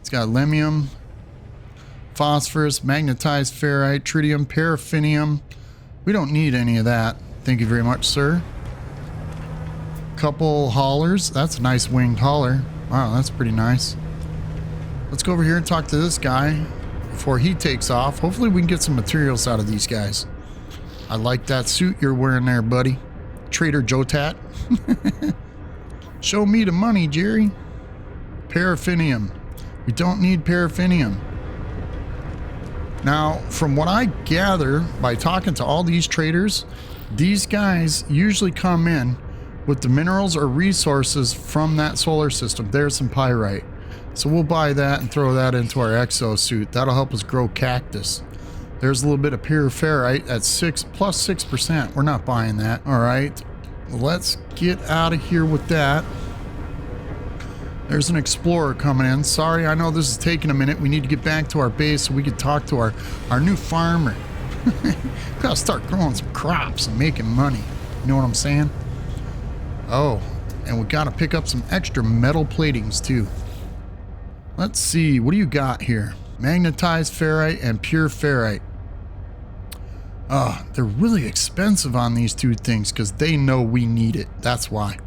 It's got lemium, phosphorus, magnetized ferrite, tritium, paraffinium. We don't need any of that. Thank you very much, sir. Couple haulers. That's a nice winged hauler. Wow, that's pretty nice. Let's go over here and talk to this guy before he takes off. Hopefully we can get some materials out of these guys. I like that suit you're wearing there, buddy. Trader Jotat. Show me the money, Jerry. Paraffinium. We don't need paraffinium. Now, from what I gather by talking to all these traders, these guys usually come in with the minerals or resources from that solar system. There's some pyrite. So we'll buy that and throw that into our exosuit. That'll help us grow cactus. There's a little bit of pure ferrite at 6%. We're not buying that. All right, let's get out of here with that. There's an explorer coming in. Sorry, I know this is taking a minute. We need to get back to our base so we can talk to our new farmer. Gotta start growing some crops and making money. You know what I'm saying? Oh, and we gotta pick up some extra metal platings too. Let's see, what do you got here? Magnetized ferrite and pure ferrite. They're really expensive on these two things because they know we need it. That's why.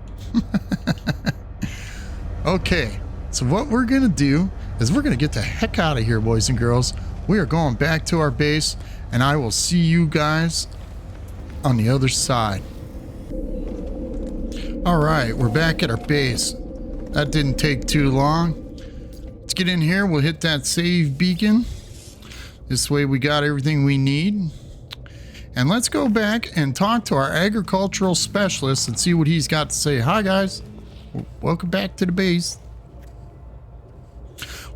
Okay, so what we're gonna do is we're gonna get the heck out of here, boys and girls. We are going back to our base, and I will see you guys on the other side. All right, we're back at our base. That didn't take too long. Let's get in here. We'll hit that save beacon. This way we got everything we need. And let's go back and talk to our agricultural specialist and see what he's got to say. Hi, guys. Welcome back to the base.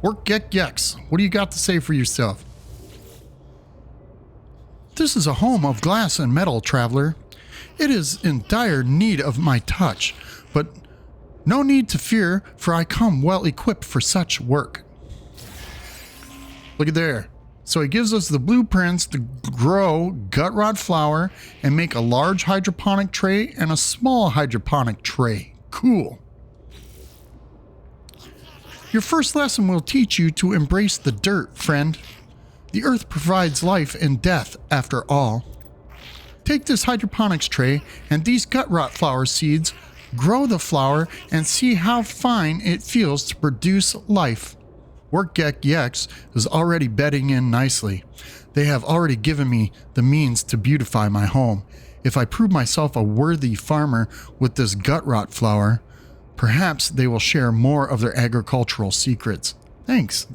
Work Gex. What do you got to say for yourself? This is a home of glass and metal, traveler. It is in dire need of my touch, but no need to fear, for I come well equipped for such work. Look at there. So he gives us the blueprints to grow gut rot flour and make a large hydroponic tray and a small hydroponic tray. Cool. Your first lesson will teach you to embrace the dirt, friend. The earth provides life and death after all. Take this hydroponics tray and these gut rot flower seeds, grow the flower, and see how fine it feels to produce life. Work Gex is already bedding in nicely. They have already given me the means to beautify my home. If I prove myself a worthy farmer with this gut rot flower, perhaps they will share more of their agricultural secrets. Thanks.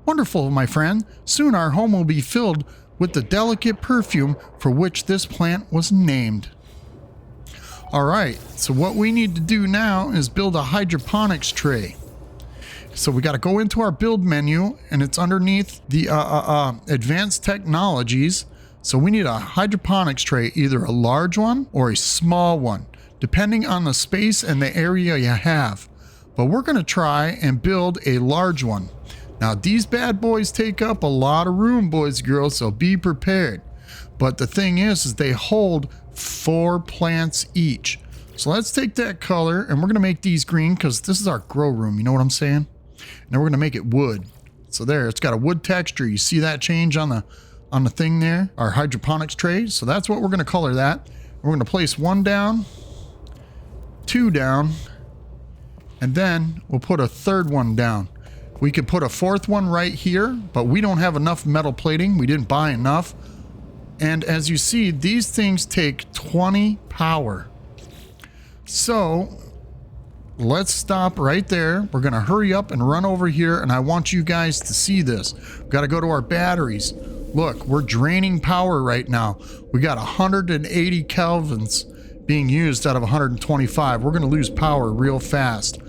Wonderful, my friend. Soon our home will be filled with the delicate perfume for which this plant was named. All right, so what we need to do now is build a hydroponics tray. So we got to go into our build menu, and it's underneath the advanced technologies. So we need a hydroponics tray, either a large one or a small one, depending on the space and the area you have. But we're going to try and build a large one. Now, these bad boys take up a lot of room, boys and girls, so be prepared. But the thing is they hold 4 plants each. So let's take that color, and we're going to make these green because this is our grow room. You know what I'm saying? And then we're going to make it wood. So there, it's got a wood texture. You see that change on the thing there? Our hydroponics tray. So that's what we're going to color that. We're going to place 1 down, 2 down, and then we'll put a 3rd one down. We could put a 4th one right here, but we don't have enough metal plating. We didn't buy enough. And as you see, these things take 20 power. So let's stop right there. We're going to hurry up and run over here, and I want you guys to see this. We've got to go to our batteries. Look, we're draining power right now. We got 180 kelvins being used out of 125. We're going to lose power real fast.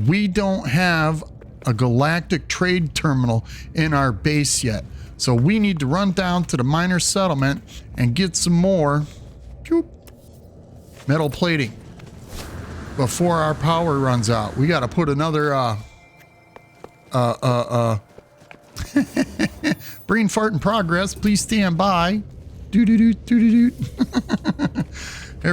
We don't have a galactic trade terminal in our base yet. So we need to run down to the miner settlement and get some more metal plating before our power runs out. We got to put another brain fart in progress. Please stand by. There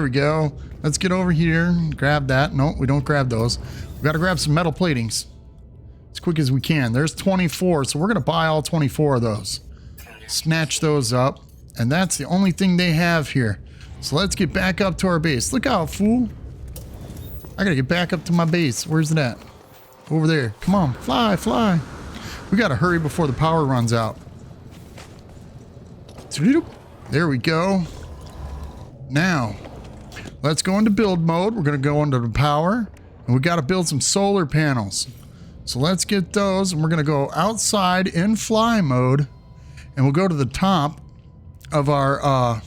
we go. Let's get over here and grab that. No, we don't grab those. We got to grab some metal platings as quick as we can. There's 24, so we're going to buy all 24 of those. Snatch those up, and that's the only thing they have here. So let's get back up to our base. Look out, fool. I got to get back up to my base. Where's it at? Over there. Come on, fly, fly. We got to hurry before the power runs out. There we go. Now, let's go into build mode. We're going to go into the power, and we got to build some solar panels. So let's get those, and we're going to go outside in fly mode, and we'll go to the top of our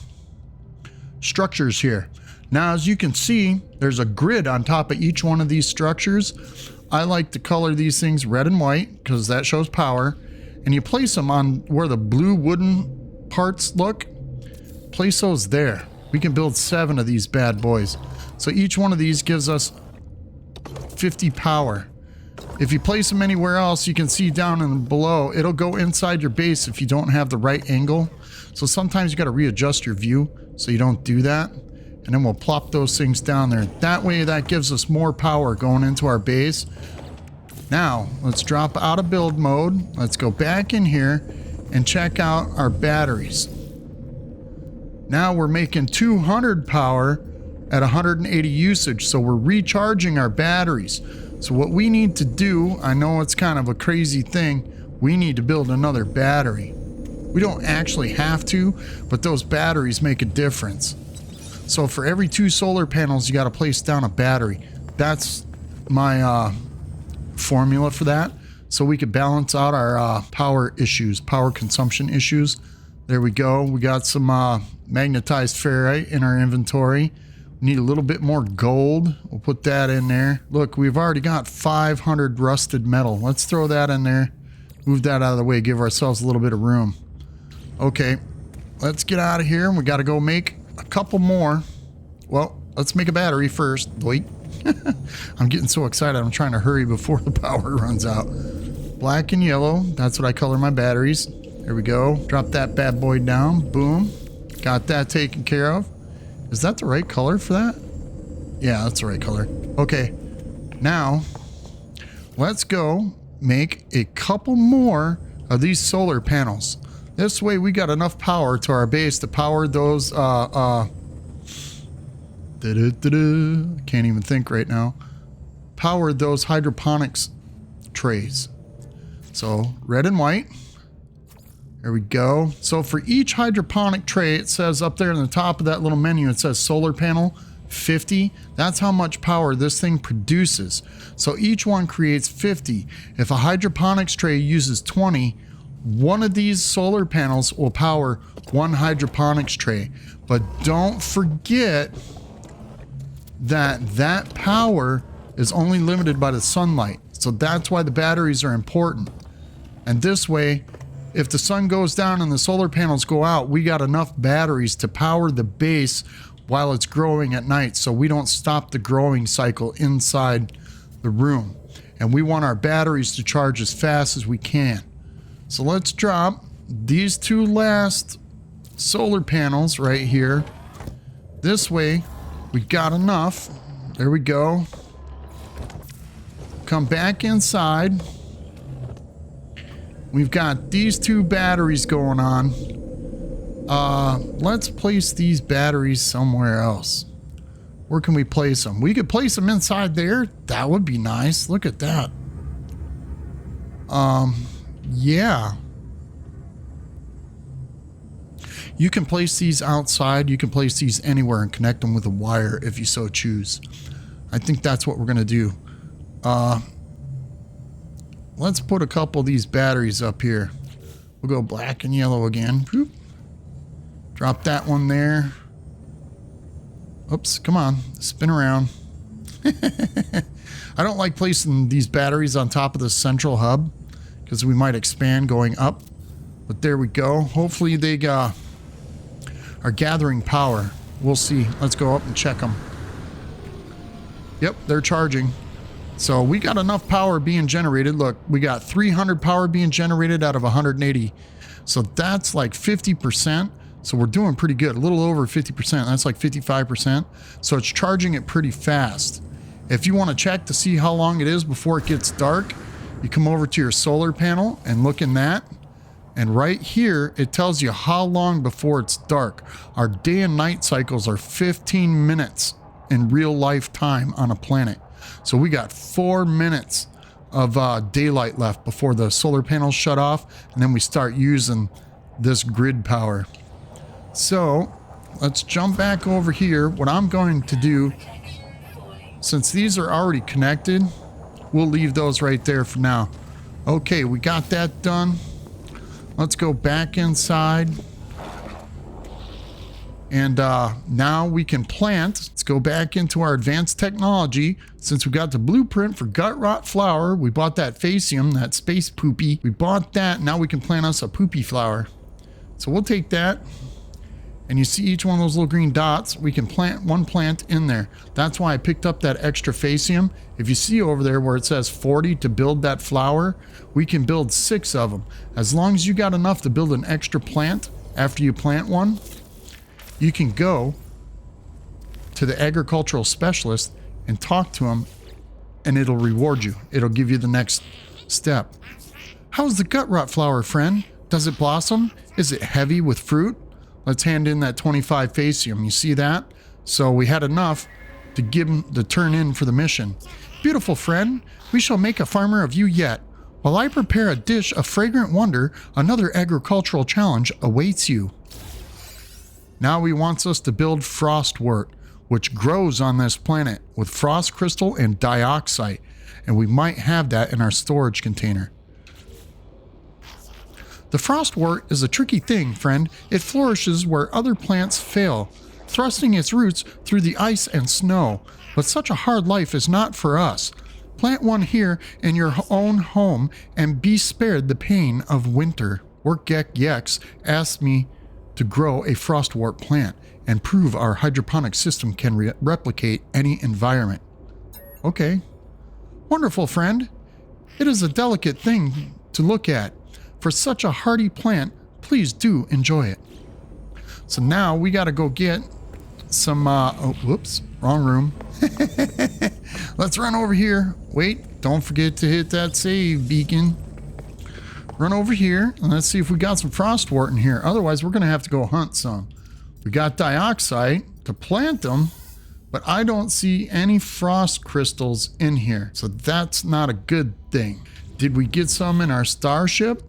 structures here. Now, as you can see, there's a grid on top of each one of these structures. I like to color these things red and white because that shows power. And you place them on where the blue wooden parts look. Place those there. We can build 7 of these bad boys. So each one of these gives us 50 power. If you place them anywhere else, you can see down and below, it'll go inside your base if you don't have the right angle. So sometimes you got to readjust your view so you don't do that. And then we'll plop those things down there. That way that gives us more power going into our base. Now, let's drop out of build mode. Let's go back in here and check out our batteries. Now we're making 200 power at 180 usage. So we're recharging our batteries. So what we need to do, I know it's kind of a crazy thing, we need to build another battery. We don't actually have to, but those batteries make a difference. So for every 2 solar panels, you got to place down a battery. That's my formula for that. So we could balance out our power issues, power consumption issues. There we go. We got some magnetized ferrite in our inventory. We need a little bit more gold. We'll put that in there. Look, we've already got 500 rusted metal. Let's throw that in there. Move that out of the way. Give ourselves a little bit of room. Okay, let's get out of here. We got to go make a couple more. Well, let's make a battery first. Wait. I'm getting so excited. I'm trying to hurry before the power runs out. Black and yellow. That's what I color my batteries. There we go. Drop that bad boy down. Boom. Got that taken care of. Is that the right color for that? Yeah, that's the right color. Okay. Now, let's go make a couple more of these solar panels. This way we got enough power to our base to power those can't even think right now. Power those hydroponics trays. So red and white. There we go. So for each hydroponic tray, it says up there in the top of that little menu, it says solar panel 50. That's how much power this thing produces. So each one creates 50. If a hydroponics tray uses 20, one of these solar panels will power one hydroponics tray. But don't forget that that power is only limited by the sunlight. So that's why the batteries are important. And this way, if the sun goes down and the solar panels go out, we got enough batteries to power the base while it's growing at night, so we don't stop the growing cycle inside the room. And we want our batteries to charge as fast as we can. So let's drop these 2 last solar panels right here. This way, we got enough. There we go. Come back inside. We've got these 2 batteries going on. Let's place these batteries somewhere else. Where can we place them? We could place them inside there. That would be nice. Look at that. Yeah. You can place these outside. You can place these anywhere and connect them with a wire if you so choose. I think that's what we're going to do. Let's put a couple of these batteries up here. We'll go black and yellow again. Boop. Drop that one there. Oops, come on. Spin around. I don't like placing these batteries on top of the central hub because we might expand going up. But there we go. Hopefully they are gathering power. We'll see. Let's go up and check them. Yep, they're charging. So we got enough power being generated. Look, we got 300 power being generated out of 180. So that's like 50%. So we're doing pretty good. A little over 50%. That's like 55%. So it's charging it pretty fast. If you want to check to see how long it is before it gets dark, you come over to your solar panel and look in that. And right here, it tells you how long before it's dark. Our day and night cycles are 15 minutes in real life time on a planet. So we got 4 minutes of daylight left before the solar panels shut off, and then we start using this grid power. So let's jump back over here. What I'm going to do, since these are already connected, we'll leave those right there for now. Okay, we got that done. Let's go back inside. And now we can plant. Let's go back into our advanced technology. Since we got the blueprint for gut rot flower, we bought that phaceum, that space poopy. We bought that. Now we can plant us a poopy flower. So we'll take that. And you see each one of those little green dots, we can plant one plant in there. That's why I picked up that extra phaceum. If you see over there where it says 40 to build that flower, we can build 6 of them. As long as you got enough to build an extra plant after you plant one, you can go to the agricultural specialist and talk to him, and it'll reward you. It'll give you the next step. How's the gut rot flower, friend? Does it blossom? Is it heavy with fruit? Let's hand in that 25 phaceum. You see that? So we had enough to give him the turn in for the mission. Beautiful friend, we shall make a farmer of you yet. While I prepare a dish of fragrant wonder, another agricultural challenge awaits you. Now he wants us to build frostwort, which grows on this planet with frost crystal and dioxide, and we might have that in our storage container. The frostwort is a tricky thing, friend. It flourishes where other plants fail, thrusting its roots through the ice and snow. But such a hard life is not for us. Plant one here in your own home and be spared the pain of winter. WorkGeekYex asked me to grow a frostwort plant and prove our hydroponic system can replicate any environment. Okay. Wonderful, friend. It is a delicate thing to look at. For such a hardy plant, please do enjoy it. So now we got to go get some, oh, whoops, wrong room. Let's run over here. Wait, don't forget to hit that save beacon. Run over here and let's see if we got some frostwort in here. Otherwise, we're going to have to go hunt some. We got dioxide to plant them, but I don't see any frost crystals in here. So that's not a good thing. Did we get some in our starship?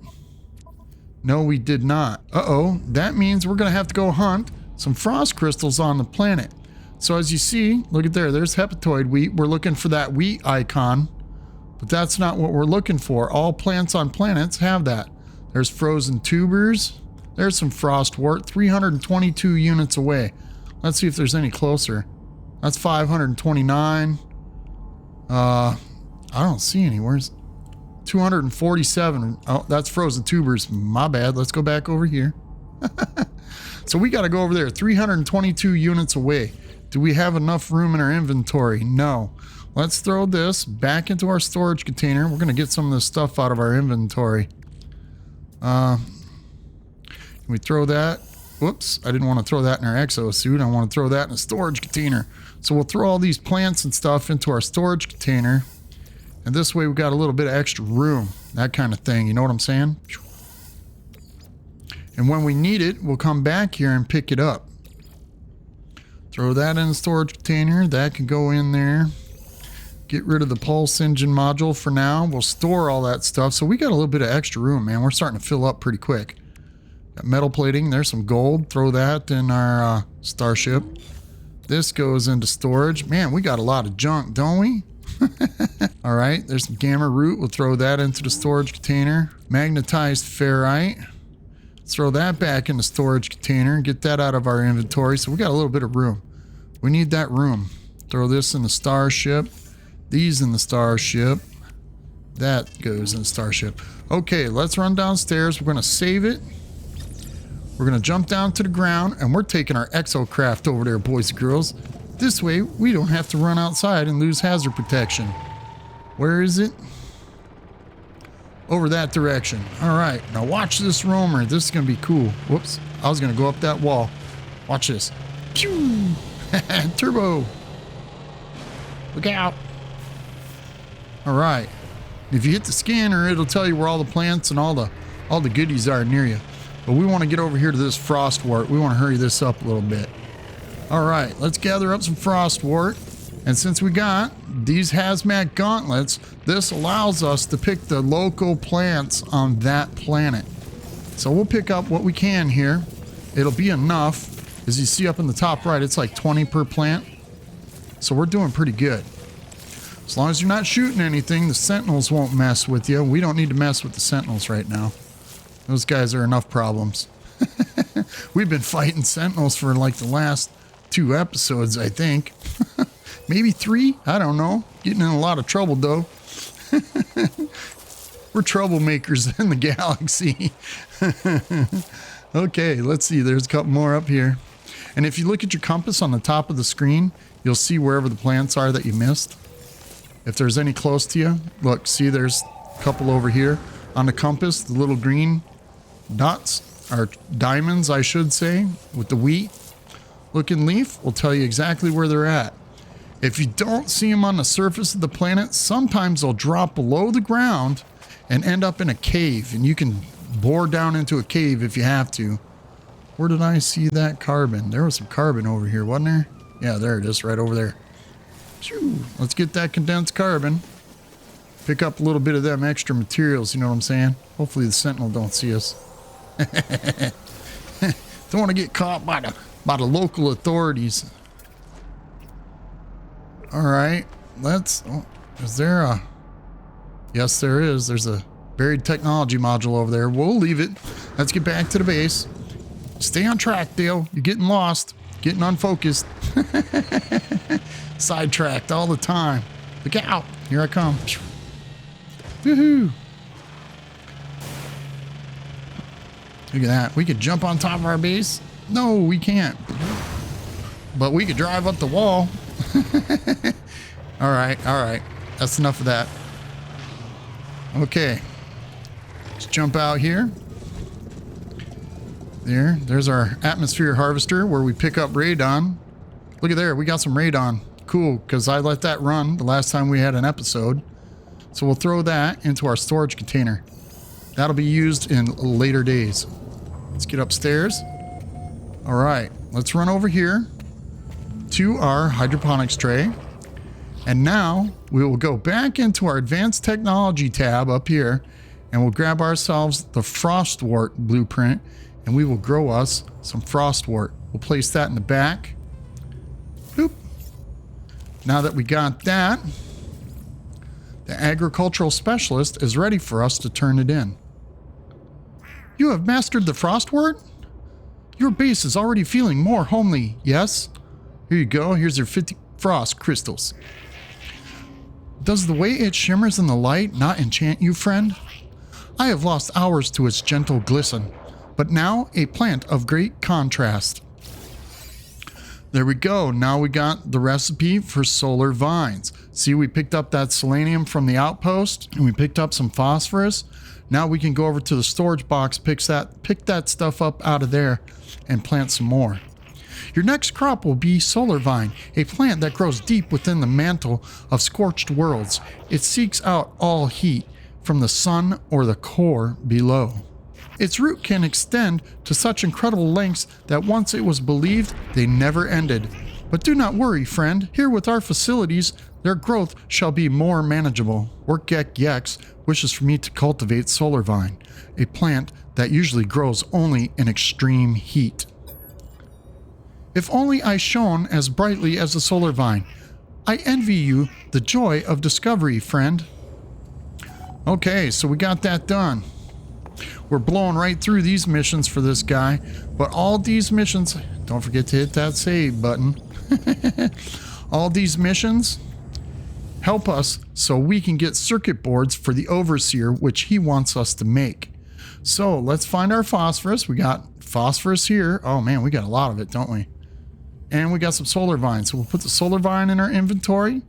No, we did not. Uh-oh, that means we're going to have to go hunt some frost crystals on the planet. So as you see, look at there, there's hepatoid wheat. We're looking for that wheat icon, but that's not what we're looking for. All plants on planets have that. There's frozen tubers. There's some frostwort, 322 units away. Let's see if there's any closer. That's 529. I don't see any. Where's 247? Oh, that's frozen tubers. My bad. Let's go back over here. So we got to go over there. 322 units away. Do we have enough room in our inventory? No. Let's throw this back into our storage container. We're going to get some of this stuff out of our inventory. Can we throw that? Whoops. I didn't want to throw that in our exosuit. I want to throw that in a storage container. So we'll throw all these plants and stuff into our storage container. And this way we got a little bit of extra room. That kind of thing. You know what I'm saying? And when we need it, we'll come back here and pick it up. Throw that in the storage container. That can go in there. Get rid of the pulse engine module for now. We'll store all that stuff. So we got a little bit of extra room, man. We're starting to fill up pretty quick. Got metal plating. There's some gold. Throw that in our starship. This goes into storage. Man, we got a lot of junk, don't we? All right, there's some gamma root. We'll throw that into the storage container. Magnetized ferrite. Let's throw that back in the storage container and get that out of our inventory. So we got a little bit of room. We need that room. Throw this in the starship. These in the starship. That goes in the starship. Okay, let's run downstairs. We're going to save it. We're going to jump down to the ground, and we're taking our exocraft over there, boys and girls. This way, we don't have to run outside and lose hazard protection. Where is it? Over that direction. All right, now watch this roamer. This is going to be cool. Whoops, I was going to go up that wall. Watch this. Pew! Turbo. Look out. All right. If you hit the scanner, it'll tell you where all the plants and all the goodies are near you. But we want to get over here to this frostwort. We want to hurry this up a little bit. All right, let's gather up some frostwort. And since we got these hazmat gauntlets, this allows us to pick the local plants on that planet. So we'll pick up what we can here. It'll be enough. As you see up in the top right, it's like 20 per plant. So we're doing pretty good. As long as you're not shooting anything, the sentinels won't mess with you. We don't need to mess with the sentinels right now. Those guys are enough problems. We've been fighting sentinels for like the last 2 episodes, I think. Maybe 3? I don't know. Getting in a lot of trouble, though. We're troublemakers in the galaxy. Okay, let's see. There's a couple more up here. And if you look at your compass on the top of the screen, you'll see wherever the plants are that you missed. If there's any close to you, look, see there's a couple over here on the compass. The little green dots are diamonds, I should say, with the wheat looking leaf will tell you exactly where they're at. If you don't see them on the surface of the planet, sometimes they'll drop below the ground and end up in a cave, and you can bore down into a cave if you have to. Where did I see that carbon? There was some carbon over here, wasn't there? Yeah, there it is, right over there. Let's get that condensed carbon. Pick up a little bit of them extra materials, you know what I'm saying? Hopefully the sentinel don't see us. Don't want to get caught by the local authorities. All right, let's... Oh, is there a... Yes, there is. There's a buried technology module over there. We'll leave it. Let's get back to the base. Stay on track, Dale. You're getting lost. Getting unfocused. Sidetracked all the time. Look out. Here I come. Woohoo. Look at that. We could jump on top of our base. No, we can't. But we could drive up the wall. All right. All right. That's enough of that. Okay. Let's jump out here. There's our atmosphere harvester where we pick up radon. Look at there. We got some radon. Cool, because I let that run the last time we had an episode. So we'll throw that into our storage container. That'll be used in later days. Let's get upstairs. All right. Let's run over here to our hydroponics tray. And now we will go back into our advanced technology tab up here, and we'll grab ourselves the frostwort blueprint, and we will grow us some frostwort. We'll place that in the back. Boop. Now that we got that, the agricultural specialist is ready for us to turn it in. You have mastered the frostwort? Your base is already feeling more homely, yes? Here you go. Here's your 50 frost crystals. Does the way it shimmers in the light not enchant you, friend? I have lost hours to its gentle glisten, but now a plant of great contrast. There we go. Now we got the recipe for solar vines. See, we picked up that selenium from the outpost, and we picked up some phosphorus. Now we can go over to the storage box, pick that stuff up out of there, and plant some more. Your next crop will be solar vine, a plant that grows deep within the mantle of scorched worlds. It seeks out all heat from the sun or the core below. Its root can extend to such incredible lengths that once it was believed they never ended. But do not worry, friend. Here with our facilities, their growth shall be more manageable. Workgek Yex wishes for me to cultivate solar vine, a plant that usually grows only in extreme heat. If only I shone as brightly as the solar vine. I envy you the joy of discovery, friend. Okay, so we got that done. We're blowing right through these missions for this guy, but all these missions, don't forget to hit that save button. All these missions help us so we can get circuit boards for the overseer, which he wants us to make. So let's find our phosphorus. We got phosphorus here. Oh man, we got a lot of it, don't we? And we got some solar vines. So we'll put the solar vine in our inventory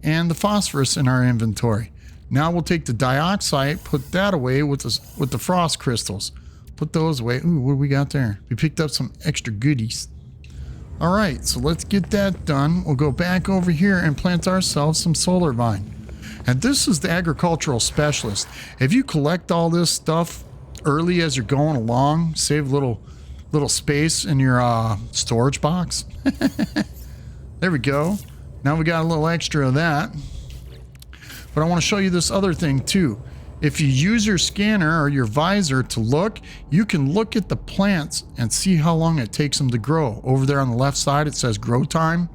and the phosphorus in our inventory. Now we'll take the dioxide, put that away with the frost crystals. Put those away. Ooh, what do we got there? We picked up some extra goodies. All right, so let's get that done. We'll go back over here and plant ourselves some solar vine. And this is the agricultural specialist. If you collect all this stuff early as you're going along, save a little space in your storage box. There we go. Now we got a little extra of that. But I want to show you this other thing too. If you use your scanner or your visor to look, you can look at the plants and see how long it takes them to grow. Over there on the left side, it says grow time.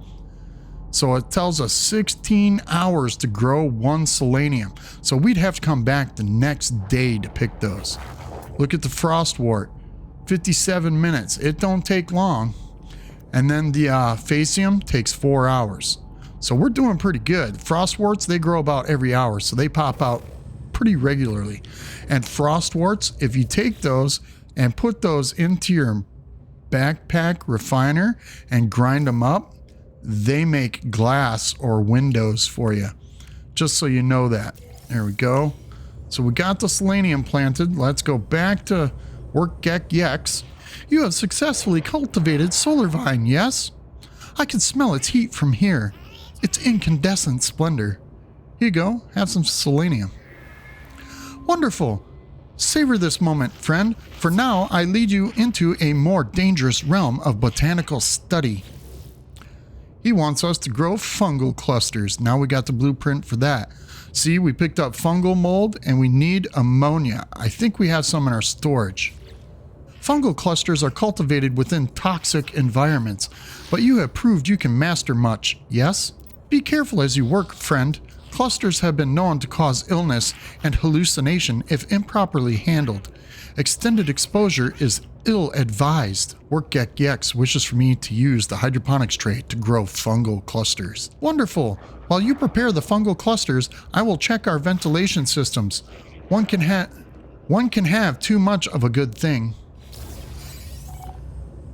So it tells us 16 hours to grow 1 selenium. So we'd have to come back the next day to pick those. Look at the frostwort, 57 minutes. It don't take long. And then the phaseum takes 4 hours. So we're doing pretty good. Frostworts, they grow about every hour, so they pop out pretty regularly. And frostworts, if you take those and put those into your backpack refiner and grind them up, they make glass or windows for you. Just so you know that. There we go. So we got the selenium planted. Let's go back to work Yex. You have successfully cultivated solar vine, yes? I can smell its heat from here. Its incandescent splendor. Here you go. Have some selenium. Wonderful. Savor this moment, friend. For now, I lead you into a more dangerous realm of botanical study. He wants us to grow fungal clusters. Now we got the blueprint for that. See, we picked up fungal mold and we need ammonia. I think we have some in our storage. Fungal clusters are cultivated within toxic environments, but you have proved you can master much, yes? Be careful as you work, friend. Clusters have been known to cause illness and hallucination if improperly handled. Extended exposure is ill-advised. Yex wishes for me to use the hydroponics tray to grow fungal clusters. Wonderful. While you prepare the fungal clusters, I will check our ventilation systems. One can have too much of a good thing.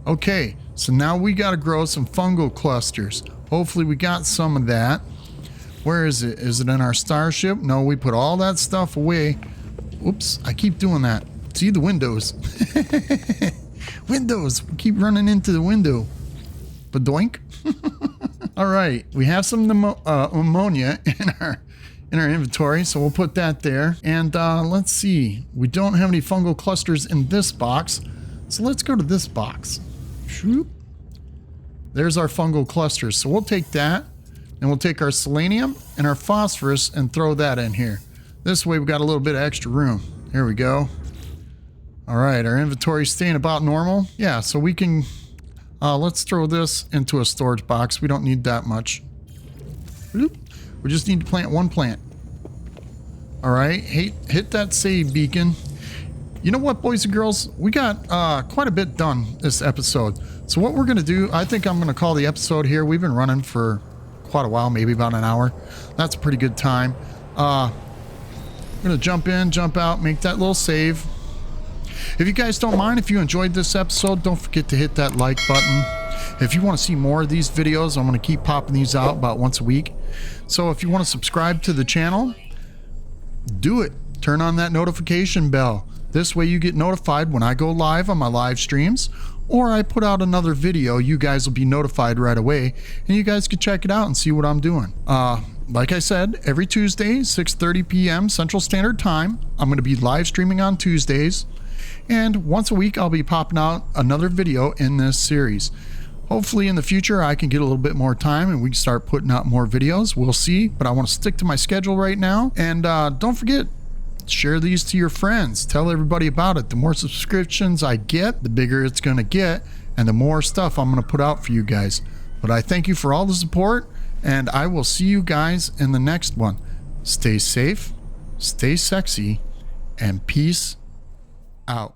Okay, so now we got to grow some fungal clusters. Hopefully we got some of that. Where is it? Is it in our starship? No, we put all that stuff away. Oops, I keep doing that. See the windows. Windows. We keep running into the window. Badoink. All right, we have some ammonia in our inventory, so we'll put that there. And let's see. We don't have any fungal clusters in this box, so let's go to this box. Shoop. There's our fungal clusters. So we'll take that, and we'll take our selenium and our phosphorus and throw that in here. This way we've got a little bit of extra room. Here we go. All right, our inventory's staying about normal. Yeah, so we can, let's throw this into a storage box. We don't need that much. We just need to plant 1 plant. All right, hit that save beacon. You know what, boys and girls? We got quite a bit done this episode. So what we're going to do, I think I'm going to call the episode here. We've been running for quite a while, maybe about an hour. That's a pretty good time. I'm going to jump in, jump out, make that little save. If you guys don't mind, if you enjoyed this episode, don't forget to hit that like button. If you want to see more of these videos, I'm going to keep popping these out about once a week. So if you want to subscribe to the channel, do it. Turn on that notification bell. This way you get notified when I go live on my live streams, or I put out another video. You guys will be notified right away, and you guys can check it out and see what I'm doing. Like I said, every Tuesday, 6:30 p.m. Central Standard Time, I'm going to be live streaming on Tuesdays. And once a week, I'll be popping out another video in this series. Hopefully in the future, I can get a little bit more time and we can start putting out more videos. We'll see, but I want to stick to my schedule right now. And don't forget, share these to your friends. Tell everybody about it. The more subscriptions I get, the bigger it's going to get, and the more stuff I'm going to put out for you guys. But I thank you for all the support, and I will see you guys in the next one. Stay safe, stay sexy, and peace out.